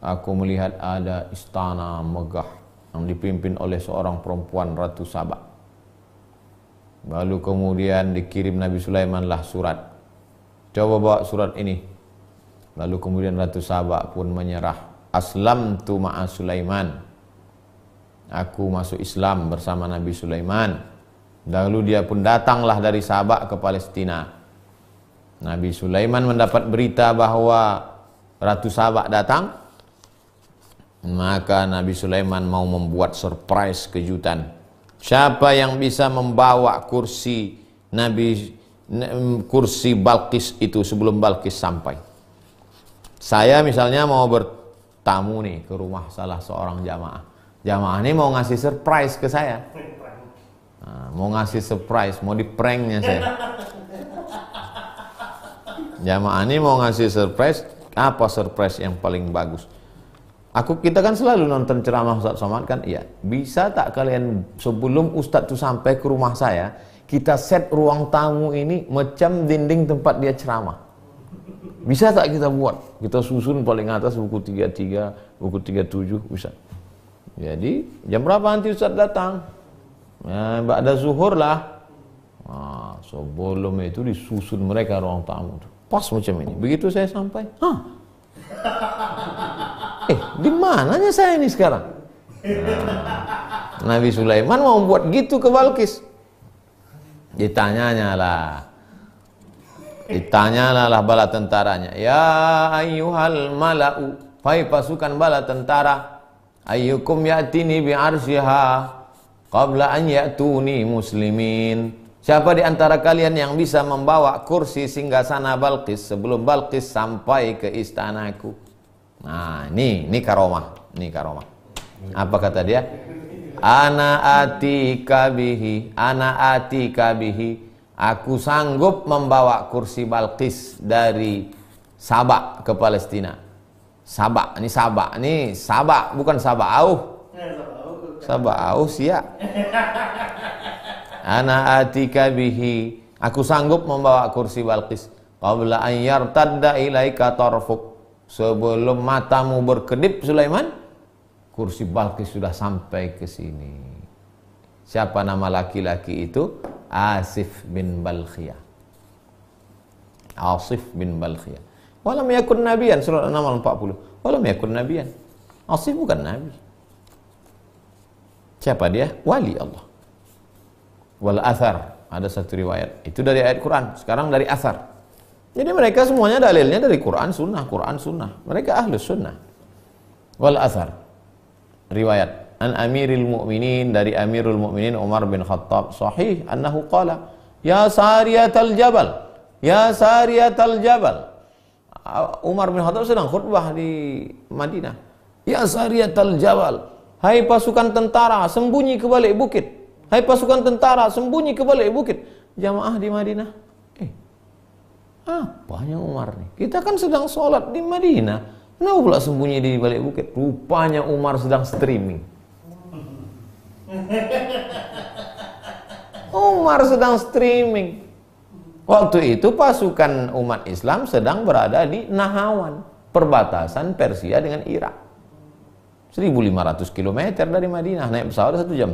Aku melihat ada istana megah yang dipimpin oleh seorang perempuan Ratu Saba. Lalu kemudian dikirim Nabi Sulaimanlah surat. Coba bawa surat ini. Lalu kemudian Ratu Saba pun menyerah. Aslamtu ma'a Sulaiman. Aku masuk Islam bersama Nabi Sulaiman. Lalu dia pun datanglah dari Saba ke Palestina. Nabi Sulaiman mendapat berita bahwa Ratu Saba datang. Maka Nabi Sulaiman mau membuat surprise kejutan. Siapa yang bisa membawa kursi Balqis itu sebelum Balqis sampai? Saya misalnya mau bertamu nih ke rumah salah seorang jamaah. Jamaah ini mau ngasih surprise ke saya. Nah, mau ngasih surprise, mau di pranknya saya. Jamaah ini mau ngasih surprise, apa surprise yang paling bagus? Kita kan selalu nonton ceramah Ustaz Somad kan? Iya. Bisa tak kalian sebelum Ustaz itu sampai ke rumah saya, kita set ruang tamu ini macam dinding tempat dia ceramah. Bisa tak kita buat? Kita susun paling atas buku 33, buku 37 bisa. Jadi jam berapa nanti Ustaz datang? Ba'da zuhur lah. Sebelum itu disusun mereka ruang tamu. Pas macam ini. Begitu saya sampai, di mananya saya ini sekarang? Nabi Sulaiman mau buat gitu ke Balkis. Ditanyanya lah bala tentaranya. Ya ayyuhal mala'u, hai pasukan bala tentara, ayyukum ya'tini bi'arsyiha qabla an ya'tuni muslimin. Siapa di antara kalian yang bisa membawa kursi singgasana Balkis sebelum Balkis sampai ke istanaku? Nah, ini karomah. Apa kata dia? Ana atika bihi. Aku sanggup membawa kursi Balkis dari Sabak ke Palestina. Sabak, bukan Saba'auh. Saba'auh siap. Ana atika bihi. Aku sanggup membawa kursi Balkis. Qabla an yartadda ilaika tarfuk. Sebelum matamu berkedip Sulaiman, kursi Balkis sudah sampai ke sini. Siapa nama laki-laki itu? Asif bin Balkhiyah. Asif bin Balkhiyah. Walam yakun nabiyan, surah An-Naml 40. Walam yakun nabiyan. Asif bukan nabi. Siapa dia? Wali Allah. Wal athar, ada satu riwayat. Itu dari ayat Quran, sekarang dari athar. Jadi mereka semuanya dalilnya dari Quran Sunnah. Mereka ahlus sunnah. Wal athar, riwayat an Amiril Mu'minin, dari Amirul Mu'minin Umar bin Khattab, sahih annahu qala ya sariyatal jabal, ya sariyatal jabal. Umar bin Khattab sedang khutbah di Madinah. Ya sariyatal jabal, hai pasukan tentara sembunyi ke balik bukit. Hai pasukan tentara sembunyi ke balik bukit. Jamaah di Madinah, apanya Umar nih? Kita kan sedang sholat di Madinah, kenapa pula sembunyi di balik bukit? Rupanya Umar sedang streaming. Umar sedang streaming. Waktu itu pasukan umat Islam sedang berada di Nahawan, perbatasan Persia dengan Irak. 1.500 km dari Madinah, naik pesawat 1,5 jam.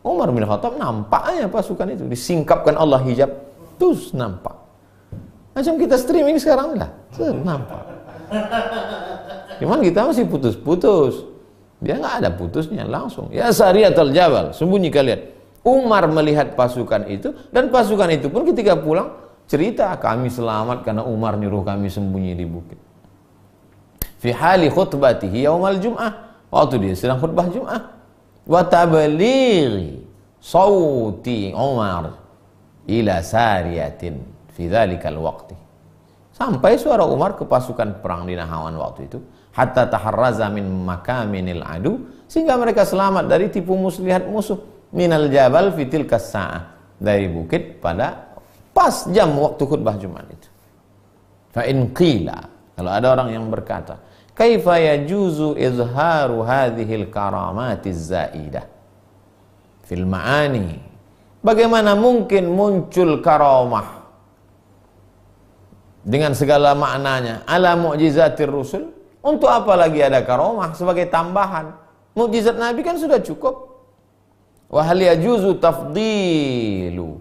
Umar bin Khattab nampaknya pasukan itu disingkapkan Allah hijab, terus nampak. Macam kita streaming sekarang lah, nampak. Cuman kita masih putus-putus. Dia nggak ada putusnya, langsung. Ya sariyatul jabal, sembunyi kalian. Umar melihat pasukan itu, dan pasukan itu pun ketika pulang cerita, kami selamat karena Umar nyuruh kami sembunyi di bukit. Fi hali khutbatihi yaumal jum'ah, waktu dia sedang khutbah Jum'ah. Wa tablighi sauti Umar ila sariyatin fi dzalikal waqti. Sampai suara Umar ke pasukan perang di Nahawan waktu itu, hatta taharraza min makaminil adu, sehingga mereka selamat dari tipu muslihat musuh, minal jabal fitil kasa'ah, dari bukit pada pas jam waktu khutbah Jumat itu. Fa in qila, kalau ada orang yang berkata, kaifa yajuzu izharu hadhil karamatiz zaidah fil ma'ani, bagaimana mungkin muncul karamah dengan segala maknanya ala mu'jizatir rusul? Untuk apa lagi ada karamah sebagai tambahan? Mukjizat Nabi kan sudah cukup. Wa hal yajuzu tafdilu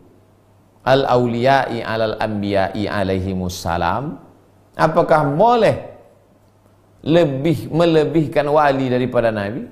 al-awliya'i alal anbiya'i alaihimus salam? Apakah boleh melebihkan wali daripada Nabi?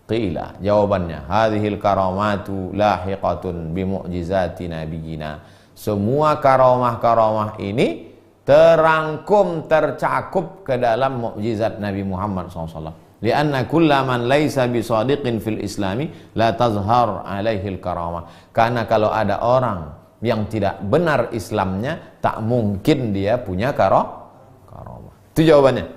Qila, jawabannya, hadhil karamatu lahiqatun bi mu'jizati nabiyina. Semua karamah-karamah ini terangkum, tercakup ke dalam mukjizat Nabi Muhammad SAW. Lianna kullaman laisa bisadiqin fil islami la tazhar alaihil karamah. Karena kalau ada orang yang tidak benar Islamnya, tak mungkin dia punya karamah. Itu jawabannya.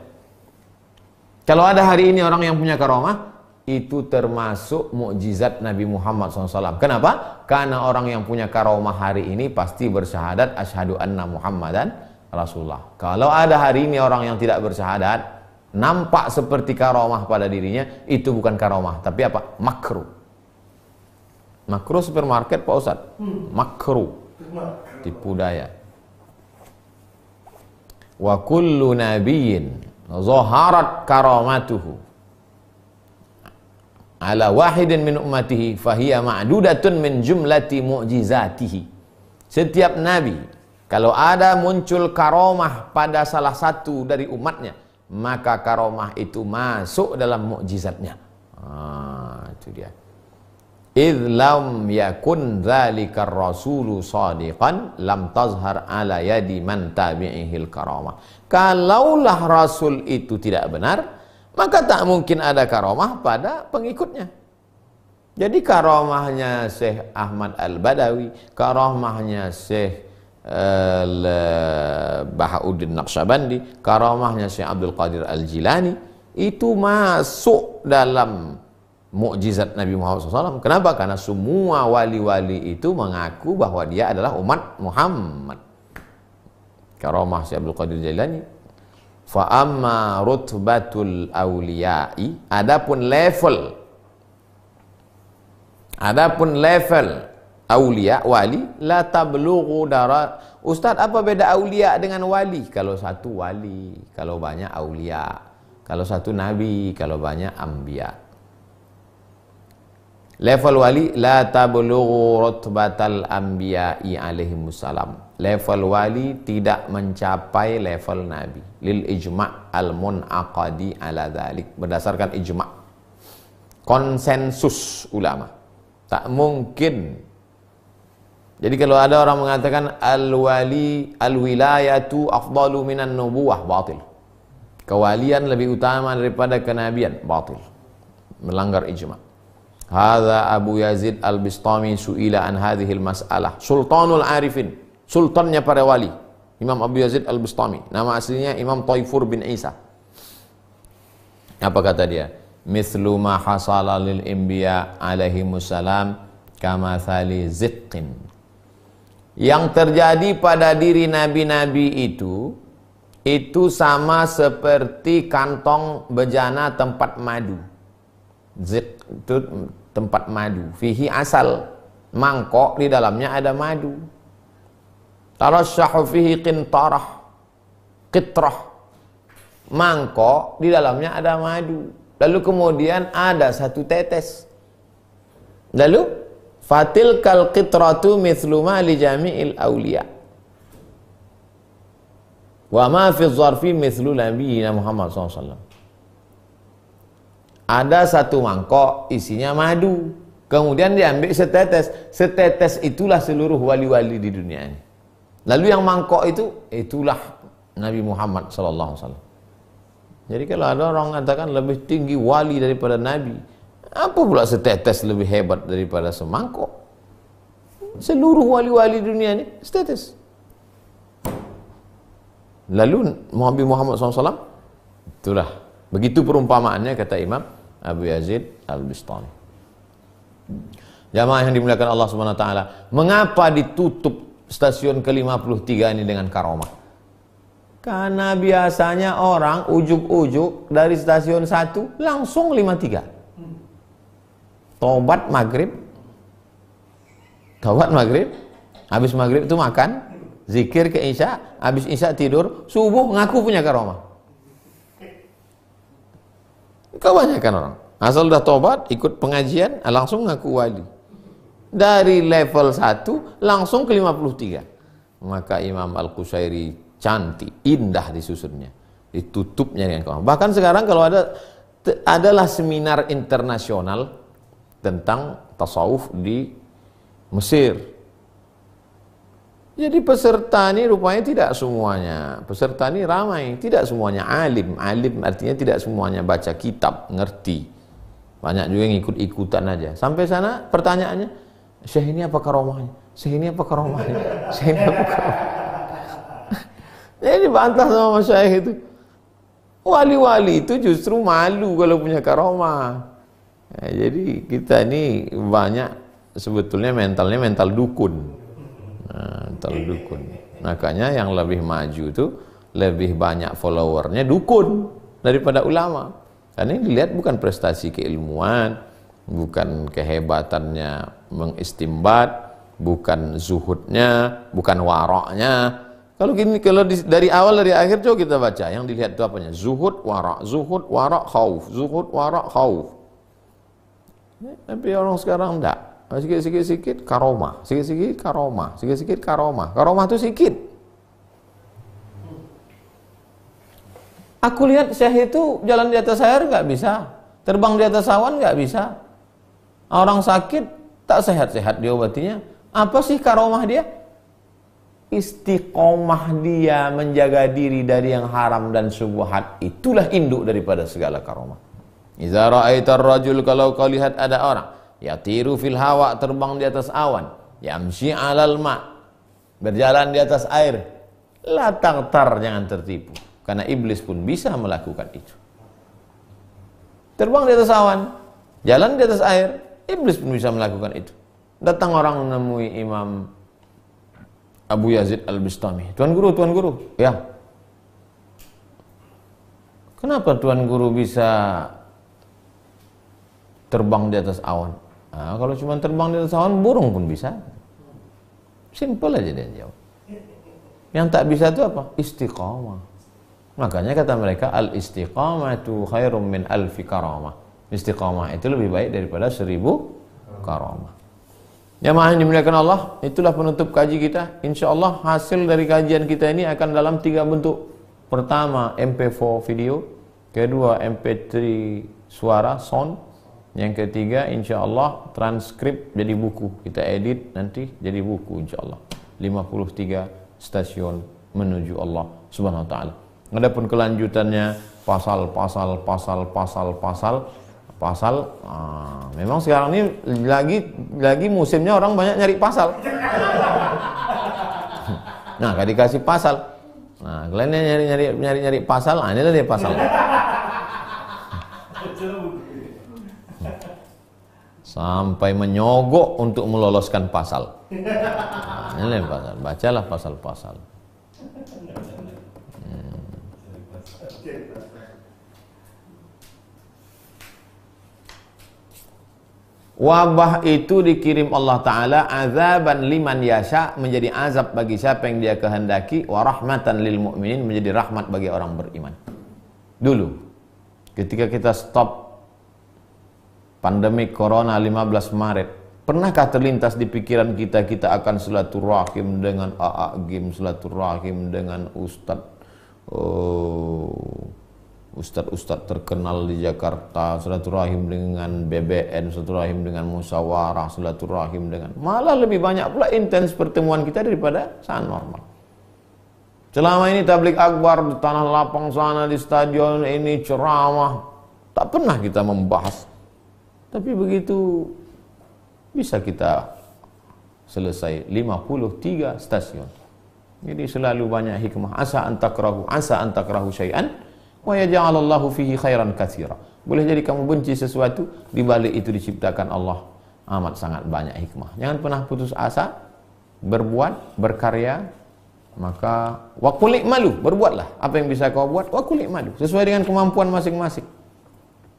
Kalau ada hari ini orang yang punya karamah, itu termasuk mukjizat Nabi Muhammad SAW. Kenapa? Karena orang yang punya karamah hari ini pasti bersyahadat asyhadu anna Muhammadan Rasulullah. Kalau ada hari ini orang yang tidak bersyahadat, nampak seperti karomah pada dirinya, itu bukan karomah, tapi apa? Makruh. Makruh supermarket Pak Ustaz. Makruh. Tipu daya. Wa kullu nabiyyin zaharat karamatuhu ala wahidin min ummatihi fahiya ma'dudatun min jumlati mu'jizatihi. Setiap nabi, kalau ada muncul karomah pada salah satu dari umatnya, maka karomah itu masuk dalam mukjizatnya. Itu dia. Idh lam yakun dzalikar rasulu shadiqan lam tazhar ala yadi man tabi'ihil karamah. Kalaulah rasul itu tidak benar, maka tak mungkin ada karomah pada pengikutnya. Jadi karomahnya Syekh Ahmad Al-Badawi, karomahnya Syekh Bahauddin Naqsyabandi, karomahnya Syekh Abdul Qadir Al-Jilani, itu masuk dalam mukjizat Nabi Muhammad SAW. Kenapa? Karena semua wali-wali itu mengaku bahwa dia adalah umat Muhammad. Karomah Syekh Abdul Qadir Al-Jilani. Fa amma rutbatul awliya'i, adapun level aulia, wali, la tablughu dara. Ustaz, apa beda aulia dengan wali? Kalau satu wali, kalau banyak aulia. Kalau satu nabi, kalau banyak anbiya. Level wali, la tablughu rutbatal anbiya'i alaihimussalam. Level wali tidak mencapai level nabi. Lil ijma' al munaqadi ala dzalik. Berdasarkan ijma', konsensus ulama. Tak mungkin. Jadi kalau ada orang mengatakan al-wilayatu afdalu minan nubuwah, batil. Kewalian lebih utama daripada kenabian, batil. Melanggar ijma'. Hadza Abu Yazid Al-Bistami su'ila an hadhil mas'alah. Sultanul Arifin, sultannya para wali. Imam Abu Yazid Al-Bistami. Nama aslinya Imam Taifur bin Isa. Apa kata dia? Mithlu ma hasala lil anbiya alaihimussalam kama thali zitqin. Yang terjadi pada diri nabi-nabi itu sama seperti kantong bejana tempat madu. Zik itu tempat madu. Fihi asal, mangkok di dalamnya ada madu. Tarasyahu fihi qitrah. Mangkok di dalamnya ada madu. Lalu kemudian ada satu tetes. Lalu fatilkal qitratu mithlu ma li jami'il awliya. Wa ma fi dzarfi mithlu nabiyina Muhammad SAW. Ada satu mangkok isinya madu. Kemudian diambil setetes. Setetes itulah seluruh wali-wali di dunia ini. Lalu yang mangkok itulah Nabi Muhammad SAW. Jadi kalau ada orang mengatakan lebih tinggi wali daripada nabi, apa pula setetes lebih hebat daripada semangkok? Seluruh wali-wali dunia ini setetes. Lalu Nabi Muhammad SAW, itulah. Begitu perumpamaannya, kata Imam Abu Yazid Al-Bistami. Jamaah yang dimuliakan Allah SWT, mengapa ditutup stasiun ke-53 ini dengan karomah? Karena biasanya orang ujuk-ujuk dari stasiun 1 langsung 53. Tobat maghrib, habis maghrib itu makan, zikir ke isya, habis isya tidur, subuh ngaku punya karomah. Kebanyakan orang asal udah tobat, ikut pengajian, langsung ngaku wali. Dari level 1 langsung ke 53. Maka Imam Al-Qusairi cantik, indah disusunnya, ditutupnya dengan karomah. Bahkan sekarang kalau adalah seminar internasional tentang tasawuf di Mesir. Jadi peserta ini rupanya tidak semuanya, peserta ini ramai, tidak semuanya alim. Alim artinya tidak semuanya baca kitab, ngerti. Banyak juga yang ikut-ikutan aja. Sampai sana pertanyaannya, Syekh ini apa karomahnya? Syekh ini apa karomahnya? Syekh ini apa karomahnya? Jadi bantah sama masyayikh itu. Wali-wali itu justru malu kalau punya karomah. Jadi kita ini banyak sebetulnya mentalnya mental dukun. Mental dukun. Makanya yang lebih maju itu lebih banyak followernya dukun. daripada ulama. Karena ini dilihat bukan prestasi keilmuan, bukan kehebatannya mengistimbat, bukan zuhudnya, bukan waroknya. Kalau gini, dari awal dari akhir coba kita baca, yang dilihat itu apanya? Zuhud, warok, khauf, zuhud, warok, khauf. Tapi orang sekarang enggak. Sikit-sikit karomah, sikit-sikit karomah, sikit-sikit karomah. Karomah itu sikit. Aku lihat syekh itu jalan di atas air nggak bisa, terbang di atas awan nggak bisa. Orang sakit tak sehat-sehat diobatinya. Apa sih karomah dia? Istiqomah dia menjaga diri dari yang haram dan syubhat. Itulah induk daripada segala karomah. Idza ra'aitar rajul, kalau kau lihat ada orang yatiru fil hawa, terbang di atas awan, yamshi 'alal ma, berjalan di atas air, la taghtar, jangan tertipu. Karena iblis pun bisa melakukan itu. Terbang di atas awan, jalan di atas air, iblis pun bisa melakukan itu. Datang orang menemui Imam Abu Yazid Al-Bistami. Tuan guru, ya. Kenapa Tuan guru bisa terbang di atas awan? Nah, kalau cuma terbang di atas awan, burung pun bisa. Simple aja dia jawab. Yang tak bisa itu apa? Istiqamah. Makanya kata mereka, al-istiqamatu khairum min alfi karamah. Istiqamah itu lebih baik daripada 1000 karamah. Jamaah yang dimuliakan Allah, itulah penutup kaji kita. Insya Allah hasil dari kajian kita ini akan dalam 3 bentuk. Pertama, MP4 video. Kedua, MP3 suara, sound. Yang ketiga, insya Allah transkrip jadi buku. Kita edit nanti jadi buku insya Allah. 53 stasiun menuju Allah Subhanahu wa ta'ala. Adapun kelanjutannya pasal. Memang sekarang ini lagi musimnya orang banyak nyari pasal. Nah, kalau dikasih pasal, nah kalian nyari pasal, nah inilah dia pasal. Sampai menyogok untuk meloloskan pasal. Nah, inilah pasal. Bacalah pasal-pasal. Wabah itu dikirim Allah Ta'ala azaban liman yasha, menjadi azab bagi siapa yang dia kehendaki, wa rahmatan lil mu'minin, menjadi rahmat bagi orang beriman. Dulu ketika kita stop pandemi corona 15 Maret, pernahkah terlintas di pikiran kita akan silaturahim dengan A'agim, silaturahim dengan Ustadz terkenal di Jakarta, silaturahim dengan BBN, silaturahim dengan musyawarah, silaturahim dengan, malah lebih banyak pula intens pertemuan kita daripada saat normal. Selama ini tablik akbar di tanah lapang sana, di stadion ini ceramah, tak pernah kita membahas. Tapi begitu bisa kita selesai 53 stasiun. Jadi selalu banyak hikmah. Asa antakrahu syai'an wa yaj'alallahu fihi khairan katsira. Boleh jadi kamu benci sesuatu, di balik itu diciptakan Allah amat sangat banyak hikmah. Jangan pernah putus asa, berbuat, berkarya, maka wa qul i'malu, berbuatlah apa yang bisa kau buat, wa qul i'malu, sesuai dengan kemampuan masing-masing.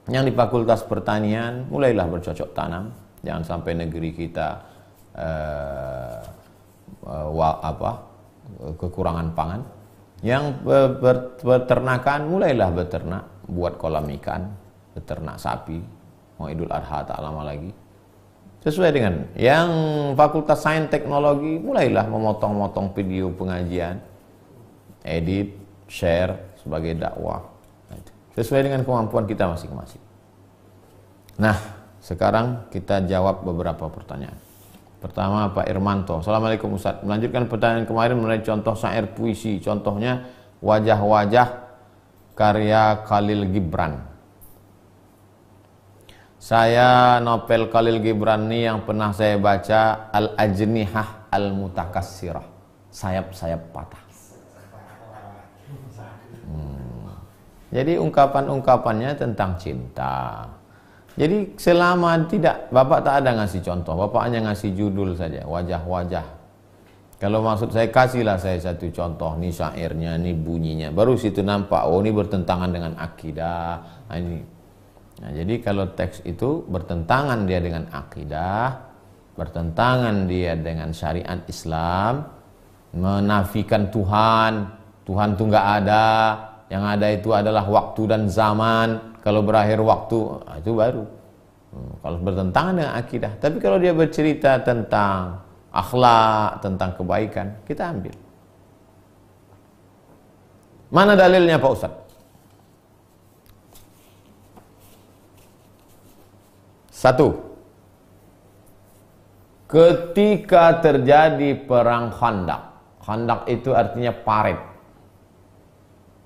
Yang di Fakultas Pertanian, mulailah bercocok tanam. Jangan sampai negeri kita kekurangan pangan. Yang peternakan, mulailah beternak, buat kolam ikan, beternak sapi. Mau Idul Adha tak lama lagi. Sesuai dengan yang Fakultas Sains Teknologi, mulailah memotong-motong video pengajian, edit, share sebagai dakwah. Sesuai dengan kemampuan kita masing-masing. Nah, sekarang kita jawab beberapa pertanyaan. Pertama, Pak Irmanto. Assalamualaikum Ustaz. Melanjutkan pertanyaan kemarin mengenai contoh syair puisi. Contohnya Wajah-Wajah karya Khalil Gibran. Saya novel Khalil Gibran ini yang pernah saya baca, Al-Ajnihah Al-Mutakassirah, sayap-sayap patah. Jadi ungkapan-ungkapannya tentang cinta. Jadi selama tidak, Bapak tak ada ngasih contoh, Bapak hanya ngasih judul saja, Wajah-Wajah Kalau maksud saya, kasihlah saya satu contoh, nih syairnya, nih bunyinya. Baru situ nampak, oh ini bertentangan dengan akidah. Nah, ini. Nah, jadi kalau teks itu bertentangan dia dengan akidah, bertentangan dia dengan syariat Islam, menafikan Tuhan, Tuhan itu nggak ada, yang ada itu adalah waktu dan zaman. Kalau berakhir waktu, itu baru. Kalau bertentangan dengan akidah. Tapi kalau dia bercerita tentang akhlak, tentang kebaikan, kita ambil. Mana dalilnya Pak Ustaz? Satu, ketika terjadi perang Khandaq. Khandaq itu artinya parit.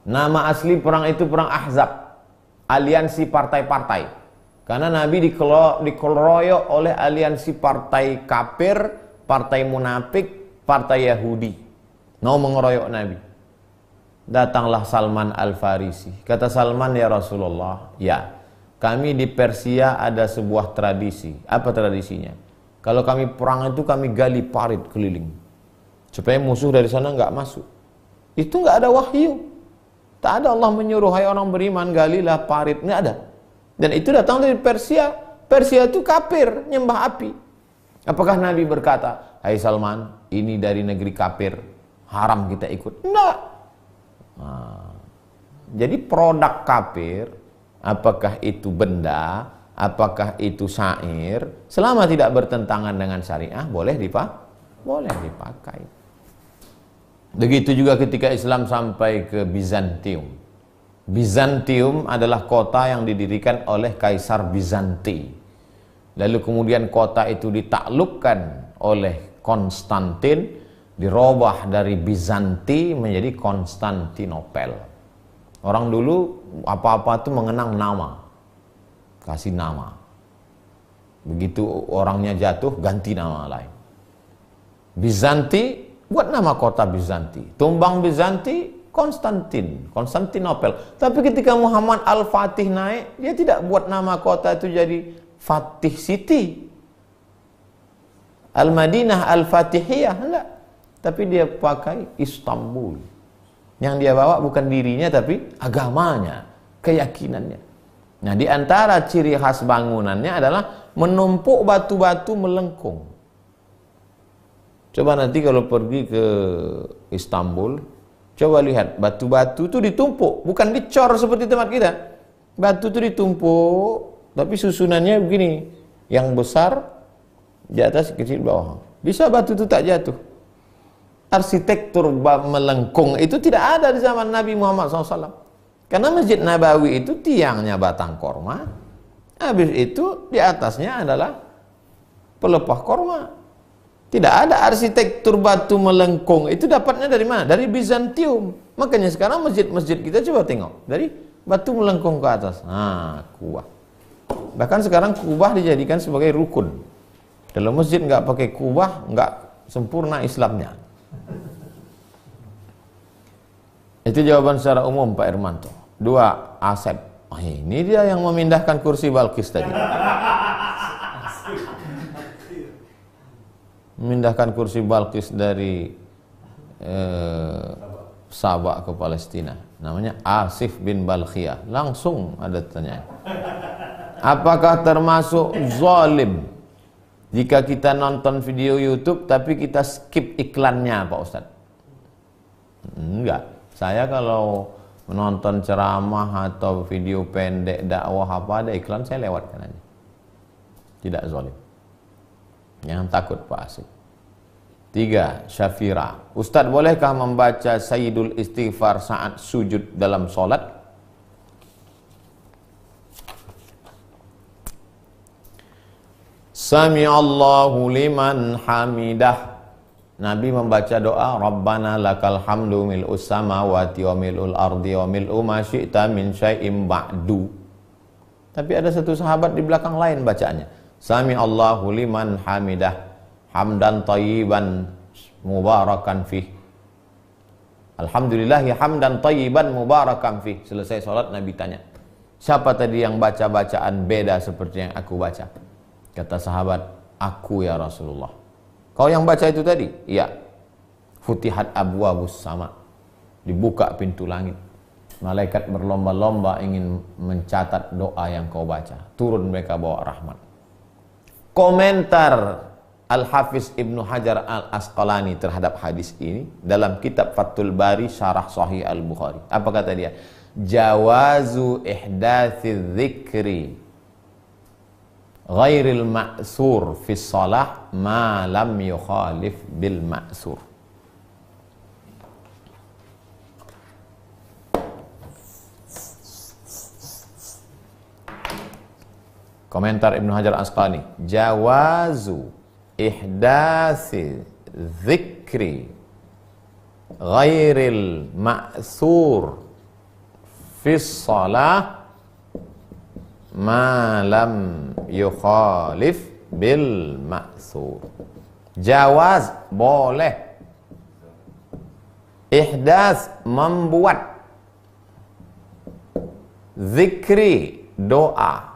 Nama asli perang itu perang Ahzab, aliansi partai-partai. Karena Nabi dikeroyok oleh aliansi partai kafir, partai munafik, partai Yahudi. Mau mengeroyok Nabi. Datanglah Salman Al-Farisi. Kata Salman, ya Rasulullah, ya, kami di Persia ada sebuah tradisi. Apa tradisinya? Kalau kami perang itu kami gali parit keliling, supaya musuh dari sana nggak masuk. Itu nggak ada wahyu. Tak ada Allah menyuruh, hai orang beriman, galilah parit. Nggak ada. Dan itu datang dari Persia. Persia itu kafir, nyembah api. Apakah Nabi berkata, hai Salman, ini dari negeri kafir, haram kita ikut? Enggak. Nah, jadi produk kafir, apakah itu benda, apakah itu syair, selama tidak bertentangan dengan syariah, boleh dipakai. Begitu juga ketika Islam sampai ke Bizantium. Bizantium adalah kota yang didirikan oleh Kaisar Bizanti. Lalu kemudian kota itu ditaklukkan oleh Konstantin, dirubah dari Bizanti menjadi Konstantinopel. Orang dulu apa-apa itu mengenang nama, kasih nama. Begitu orangnya jatuh, ganti nama lain. Bizanti, buat nama kota Bizanti. Tumbang Bizanti, Konstantinopel. Tapi ketika Muhammad Al-Fatih naik, dia tidak buat nama kota itu jadi Fatih City, Al-Madinah Al-Fatihiyah, enggak. Tapi dia pakai Istanbul. Yang dia bawa bukan dirinya tapi agamanya, keyakinannya. Nah, di antara ciri khas bangunannya adalah menumpuk batu-batu melengkung. Coba nanti kalau pergi ke Istanbul, coba lihat batu-batu itu ditumpuk, bukan dicor seperti tempat kita. Batu itu ditumpuk, tapi susunannya begini, yang besar di atas, kecil bawah. Bisa batu itu tak jatuh. Arsitektur melengkung itu tidak ada di zaman Nabi Muhammad SAW. Karena Masjid Nabawi itu tiangnya batang korma, habis itu di atasnya adalah pelepah korma. Tidak ada arsitektur batu melengkung. Itu dapatnya dari mana? Dari Bizantium. Makanya sekarang masjid-masjid kita coba tengok, dari batu melengkung ke atas. Nah, kubah. Bahkan sekarang kubah dijadikan sebagai rukun. Kalau masjid nggak pakai kubah, nggak sempurna Islamnya. Itu jawaban secara umum Pak Irmanto. Dua, Asep. Oh, ini dia yang memindahkan kursi Balkis tadi. Memindahkan kursi Balkis dari Sabah ke Palestina. Namanya Asif bin Balkhiyah. Langsung ada tanya. Apakah termasuk zalim jika kita nonton video YouTube tapi kita skip iklannya, Pak Ustadz? Enggak. Saya kalau menonton ceramah atau video pendek dakwah apa ada iklan, saya lewatkan aja. Tidak zalim. Jangan takut Pak Asif. 3. Syafira. Ustadz, bolehkah membaca Sayyidul Istighfar saat sujud dalam solat? Sami Allahu liman hamidah. Nabi membaca doa Rabbana lakal hamdu mil'us samawati wa mil'ul ardi wa mil'u ma syi'ta min syai'im ba'du. Tapi ada satu sahabat di belakang lain bacaannya. Sami Allahu liman hamidah hamdan thayyiban mubarakan fih. Alhamdulillahi hamdan thayyiban mubarakan fih. Selesai sholat Nabi tanya, siapa tadi yang baca bacaan beda seperti yang aku baca? Kata sahabat, aku ya Rasulullah. Kau yang baca itu tadi? Iya. Futihat abwabus sama. Dibuka pintu langit. Malaikat berlomba-lomba ingin mencatat doa yang kau baca. Turun mereka bawa rahmat. Komentar Al-Hafiz Ibnu Hajar Al-Asqalani terhadap hadis ini dalam kitab Fathul Bari Syarah Sahih Al-Bukhari. Apa kata dia? Jawazu ihdatsiz dzikri ghairil ma'sur fi shalah ma lam yukhalif bil ma'sur. Komentar Ibnu Hajar Asqalani, jawazu ihdasi dzikri ghairil ma'sur fi shalah ma lam yukhalif bil ma'sur. Jawaz, boleh. Ihdas, membuat. Zikri, doa.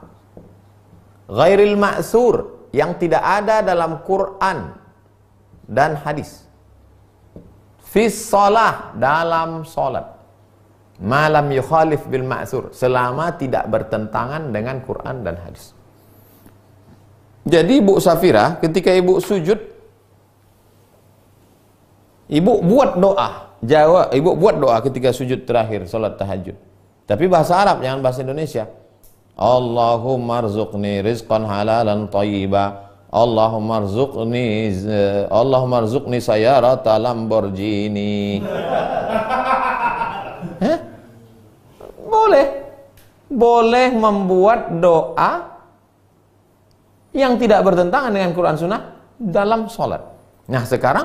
Ghairil ma'sur, yang tidak ada dalam Quran dan hadis. Fis shalah, dalam salat. Malam yukhalif bil ma'sur, selama tidak bertentangan dengan Quran dan hadis. Jadi Ibu Safira ketika Ibu sujud, Ibu buat doa. Ibu buat doa ketika sujud terakhir salat tahajud. Tapi bahasa Arab, jangan bahasa Indonesia. Allahumma rzuqni rizqan halalan thayyiba. Allahumma rzuqni sayarata Lamborghini. Boleh membuat doa yang tidak bertentangan dengan Quran Sunnah dalam sholat. Nah sekarang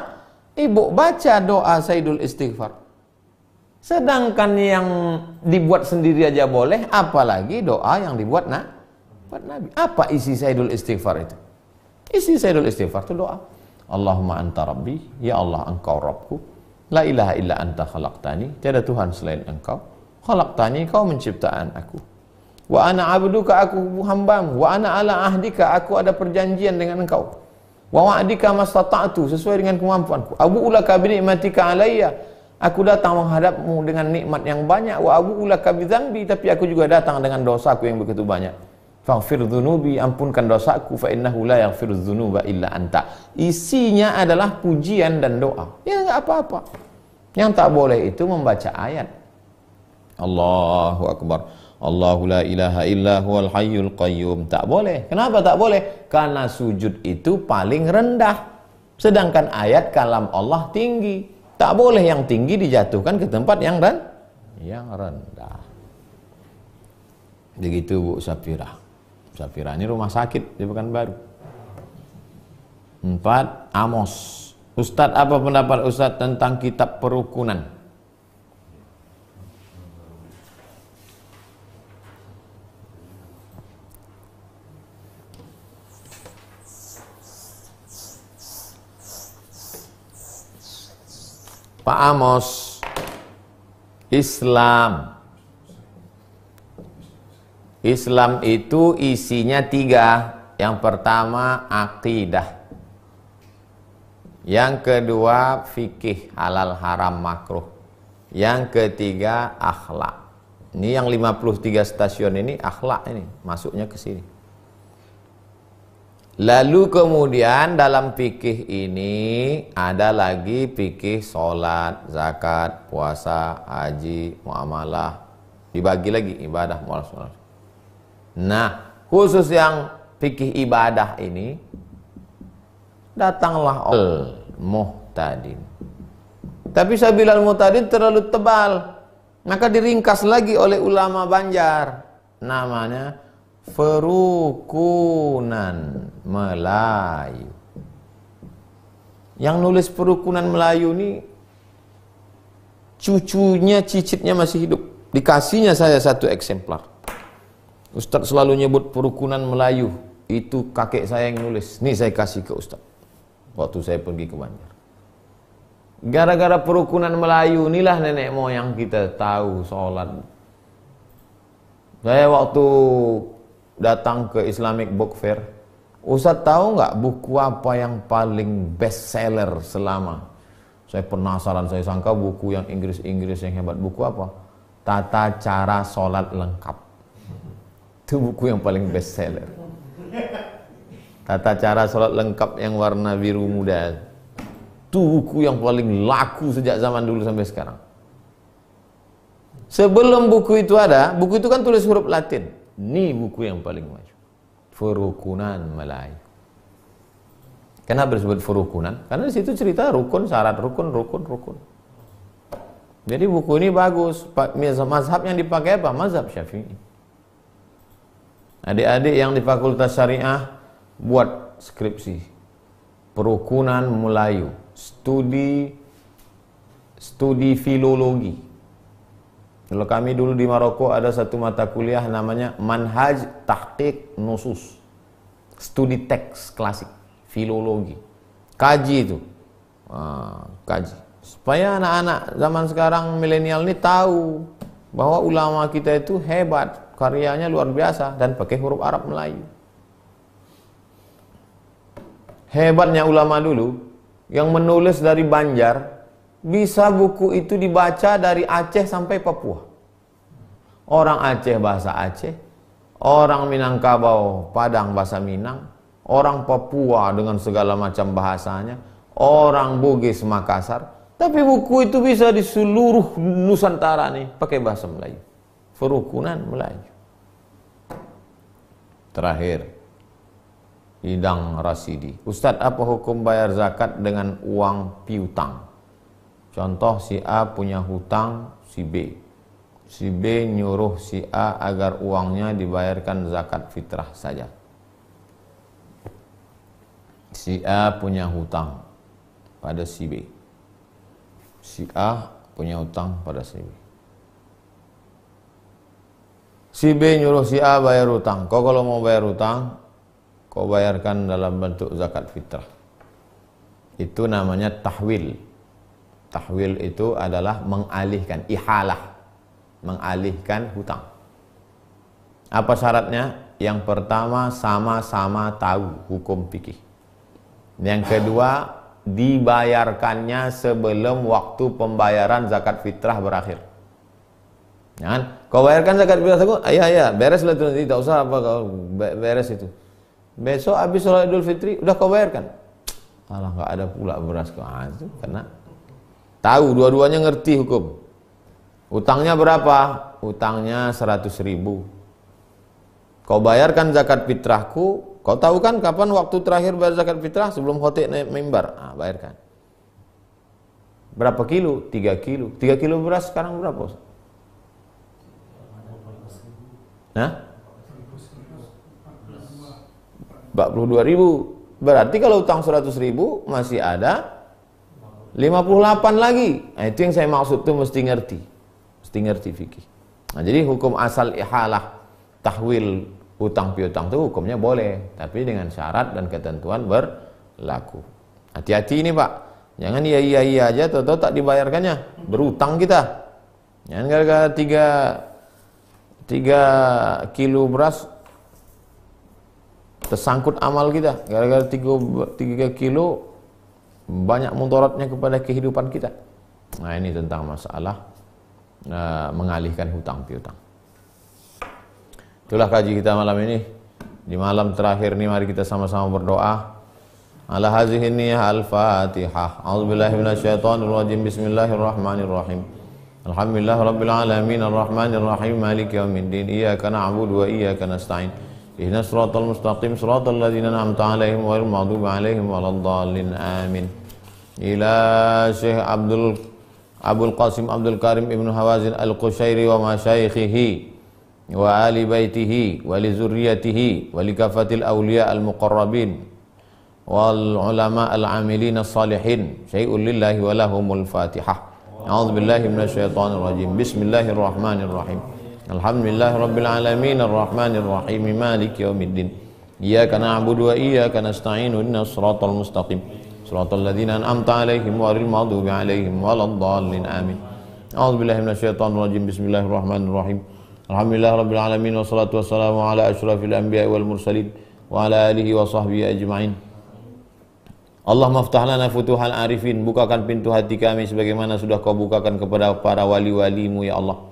Ibu baca doa Sayyidul Istighfar, sedangkan yang dibuat sendiri aja boleh, apalagi doa yang dibuat buat Nabi. Apa isi Sayyidul Istighfar itu? Isi Sayyidul Istighfar itu doa, Allahumma anta rabbi, ya Allah engkau Rabbku, la ilaha illa anta khalaqtani, tiada Tuhan selain engkau, khalaqtani, kau menciptaan aku, wa ana abduka, aku hambamu, wa ana ala ahdika, aku ada perjanjian dengan engkau, wa wa'dika mastata'tu, sesuai dengan kemampuanku, abu'u laka bi ni'matika alayya, aku datang menghadapmu dengan nikmat yang banyak, wa abu'u laka bi dzambi, tapi aku juga datang dengan dosaku yang begitu banyak. Faghfir dzunubi, ampunkan dosaku, fa innahu la yaghfiru dzunuba illa anta. Isinya adalah pujian dan doa. Ya enggak apa-apa. Yang tak boleh itu membaca ayat. Allahu akbar. Allahu la ilaha illa huwal hayyul qayyum. Tak boleh. Kenapa tak boleh? Karena sujud itu paling rendah. Sedangkan ayat kalam Allah tinggi. Tak boleh yang tinggi dijatuhkan ke tempat yang rendah. Begitu Bu Safira. Safira ini rumah sakit di Pekanbaru. 4. Amos. Ustadz, apa pendapat Ustadz tentang kitab perukunan? Pak Amos, Islam itu isinya 3. Yang pertama akidah, yang kedua fikih halal haram makruh, yang ketiga akhlak. Ini yang 53 stasiun ini akhlak, ini masuknya ke sini. Lalu kemudian dalam fikih ini ada lagi fikih sholat, zakat, puasa, haji, muamalah, dibagi lagi ibadah, muamalah. Nah, khusus yang fikih ibadah ini, datanglah al-muhtadin. Tapi sabilal muhtadin terlalu tebal, maka diringkas lagi oleh ulama Banjar. Namanya Perukunan Melayu. Yang nulis Perukunan Melayu ini cucunya, cicitnya masih hidup. Dikasihnya saya 1 eksemplar. Ustadz selalu nyebut Perukunan Melayu, itu kakek saya yang nulis. Nih saya kasih ke Ustadz waktu saya pergi ke Banjar. Gara-gara Perukunan Melayu inilah nenek moyang kita tahu sholat. Saya waktu datang ke Islamic Book Fair, Ustadz tahu nggak buku apa yang paling best seller selama Saya penasaran, saya sangka buku yang Inggris-Inggris yang hebat. Buku apa? Tata Cara Sholat Lengkap. Itu buku yang paling best seller. Tata Cara Sholat Lengkap yang warna biru muda. Itu buku yang paling laku sejak zaman dulu sampai sekarang. Sebelum buku itu ada, buku itu kan tulis huruf Latin. Ini buku yang paling maju. Furukunan Melayu. Kenapa disebut furukunan? Karena di situ cerita rukun, syarat rukun. Jadi buku ini bagus. Mazhab yang dipakai apa? Mazhab Syafi'i. Adik-adik yang di Fakultas Syariah buat skripsi. Perukunan Melayu. Studi filologi. Kalau kami dulu di Maroko ada satu mata kuliah namanya Manhaj Tahqiq Nusus. Studi teks klasik. Filologi, kaji itu, kaji. Supaya anak-anak zaman sekarang milenial ini tahu bahwa ulama kita itu hebat, karyanya luar biasa dan pakai huruf Arab Melayu. Hebatnya ulama dulu yang menulis dari Banjar, bisa buku itu dibaca dari Aceh sampai Papua. Orang Aceh bahasa Aceh, orang Minangkabau Padang bahasa Minang, orang Papua dengan segala macam bahasanya, orang Bugis Makassar, tapi buku itu bisa di seluruh Nusantara nih pakai bahasa Melayu. Furukunan Melayu. Terakhir, Idang Rasidi. Ustadz, apa hukum bayar zakat dengan uang piutang? Contoh, si A punya hutang si B. Si B nyuruh si A agar uangnya dibayarkan zakat fitrah saja. Si A punya hutang pada si B. Si A punya hutang pada si B. Si B nyuruh si A bayar hutang. Kau kalau mau bayar hutang, kau bayarkan dalam bentuk zakat fitrah. Itu namanya tahwil. Tahwil itu adalah mengalihkan, ihalah, mengalihkan hutang. Apa syaratnya? Yang pertama, sama-sama tahu hukum fikih. Yang kedua, dibayarkannya sebelum waktu pembayaran zakat fitrah berakhir. Jangan, kau bayarkan zakat fitrah aku, ayah, beres lah itu, tidak usah apa kau beres itu. Besok habis sholat Idul Fitri, udah kau bayarkan. Alah, nggak ada pula beras kau. Itu karena tahu, dua-duanya ngerti hukum. Utangnya berapa? Utangnya 100.000. Kau bayarkan zakat fitrahku. Kau tahu kan kapan waktu terakhir bayar zakat fitrah? Sebelum khotib naik mimbar. Bayarkan. Berapa kilo? 3 kilo. 3 kilo beras sekarang berapa? Hah? 42.000. Berarti kalau utang 100.000 masih ada 58 lagi. Nah, itu yang saya maksud tuh mesti ngerti. Mesti ngerti fikih. Nah, jadi hukum asal ihalah, tahwil, utang piutang itu hukumnya boleh, tapi dengan syarat dan ketentuan berlaku. Hati-hati ini Pak, jangan iya aja tahu tak dibayarkannya, berutang kita. Jangan gara-gara 3 kilo beras tersangkut amal kita, gara-gara 3 kilo banyak mudaratnya kepada kehidupan kita. Nah, ini tentang masalah mengalihkan hutang piutang. Itulah kaji kita malam ini. Di malam terakhir ini mari kita sama-sama berdoa. Ala hazihi niyyah al-Fatihah. A'udzubillahi minasyaitonir rajim. Bismillahirrahmanirrahim. Alhamdulillahirabbil alamin arrahmanir rahim maliki yaumiddin. Iyyaka na'budu wa iyyaka nasta'in. Ihdinas siratal mustaqim siratal ladzina an'amta 'alaihim ghairil maghdubi 'alaihim waladdallin. Amin. Ila Syekh Abdul Qasim Abdul Karim Ibnu Hawazin Al-Qushairi wa masyayikhihi wa ali baitihi wa li zurriyatihi wa li kafatil awliya al-muqarrabin wal ulama al-amilin as-salihin syai'un lillahi wa lahumul fatihah. A'udzu billahi minasyaitonir rajim. Bismillahirrahmanirrahim. Alhamdulillahi rabbil alamin arrahmanir rahim maliki yaumiddin. Iyyaka na'budu wa iyyaka nasta'in ihdinas siratal mustaqim siratal ladzina an'amta 'alaihim ghairil maghdubi 'alaihim waladdallin. Amin. A'udzu billahi minasyaitonir rajim. Bismillahirrahmanirrahim. Alhamdulillah rabbil alamin wassalatu wassalamu ala asyrafil anbiya'i wal mursalin wa ala alihi wa sahbihi ajma'in. Allahumma ftah lana futuhal arifin, bukakan pintu hati kami sebagaimana sudah kau bukakan kepada para wali-walimu ya Allah.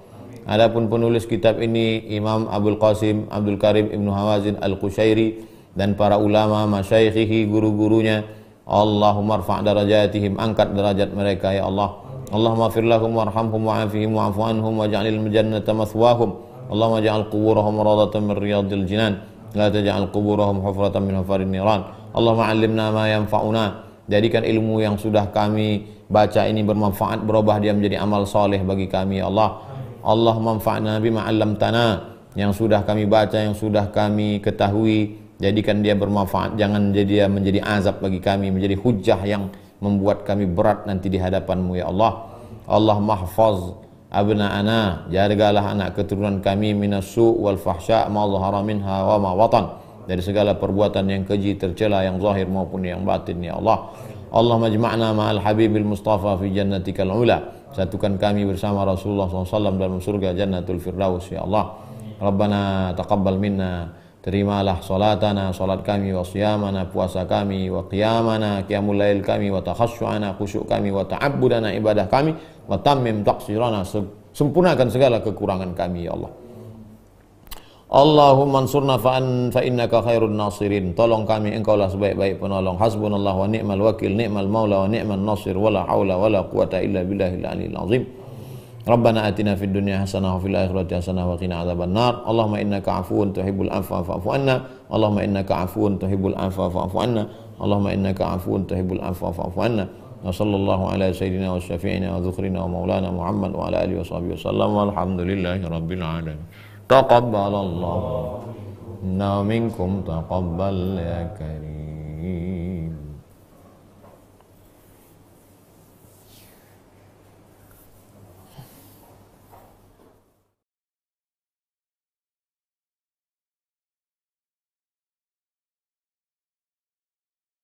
Adapun penulis kitab ini Imam Abdul Qasim Abdul Karim Ibnu Hawazin Al-Qushairi dan para ulama masyaikhihi, guru-gurunya, Allahumma rfa' darajatihim, angkat derajat mereka ya Allah. Allahumma fir lahum warhamhum wa'afihim wa'fu anhum waj'alil jannata mathwahum. Allahumma ja'al quburahum rawdatan min riyadil jinan, la taj'al quburahum hufratan min hufarin niran. Allahumma 'allimna ma yanfa'una, jadikan ilmu yang sudah kami baca ini bermanfaat, berubah dia menjadi amal soleh bagi kami ya Allah. Allahumma anfa'na bima 'allamtana, yang sudah kami baca, yang sudah kami ketahui, jadikan dia bermanfaat, jangan jadi dia menjadi azab bagi kami, menjadi hujjah yang membuat kami berat nanti di hadapan-Mu ya Allah. Allahumma hafaz abna'ana, jagalah anak keturunan kami minassu' wal fahsya' ma dhahara minha wa ma watan, dari segala perbuatan yang keji tercela, yang zahir maupun yang batin ya Allah. Allahumma jma'na ma'al habibil mustafa fi jannatikal ula, satukan kami bersama Rasulullah SAW dalam surga Jannatul Firdaus ya Allah. Rabbana taqabbal minna, terimalah salatana, salat kami, wa siyamana, puasa kami, wa qiyamana, qiyamul lail kami, wa takhasyu'ana, khusyuk kami, wa ta'abbudana, ibadah kami, wa tammim taqsirana, sempurnakan segala kekurangan kami ya Allah. Allahumma ansurna fa innaka khairun nasirin, tolong kami, engkaulah sebaik-baik penolong. Hasbunallah wa ni'mal wakil, ni'mal maula wa ni'mal nasir, wala haula wala quwata illa billahil aliyil azim. Rabbana atina fid dunya hasanah wa fil akhirati hasanah wa qina adzabannar. Allahumma innaka afuwun tuhibbul afwa fa'fu anna. Allahumma innaka afuwun tuhibbul afwa fa'fu anna. Allahumma innaka afuwun tuhibbul afwa fa'fu anna. Wa sallallahu ala sayyidina wa syafi'ina wa dzukhrina wa maulana Muhammad wa ala alihi wa sahbihi wasallam, walhamdulillahi rabbil alamin. Taqabbalallahu minna minkum, taqabbal ya karim.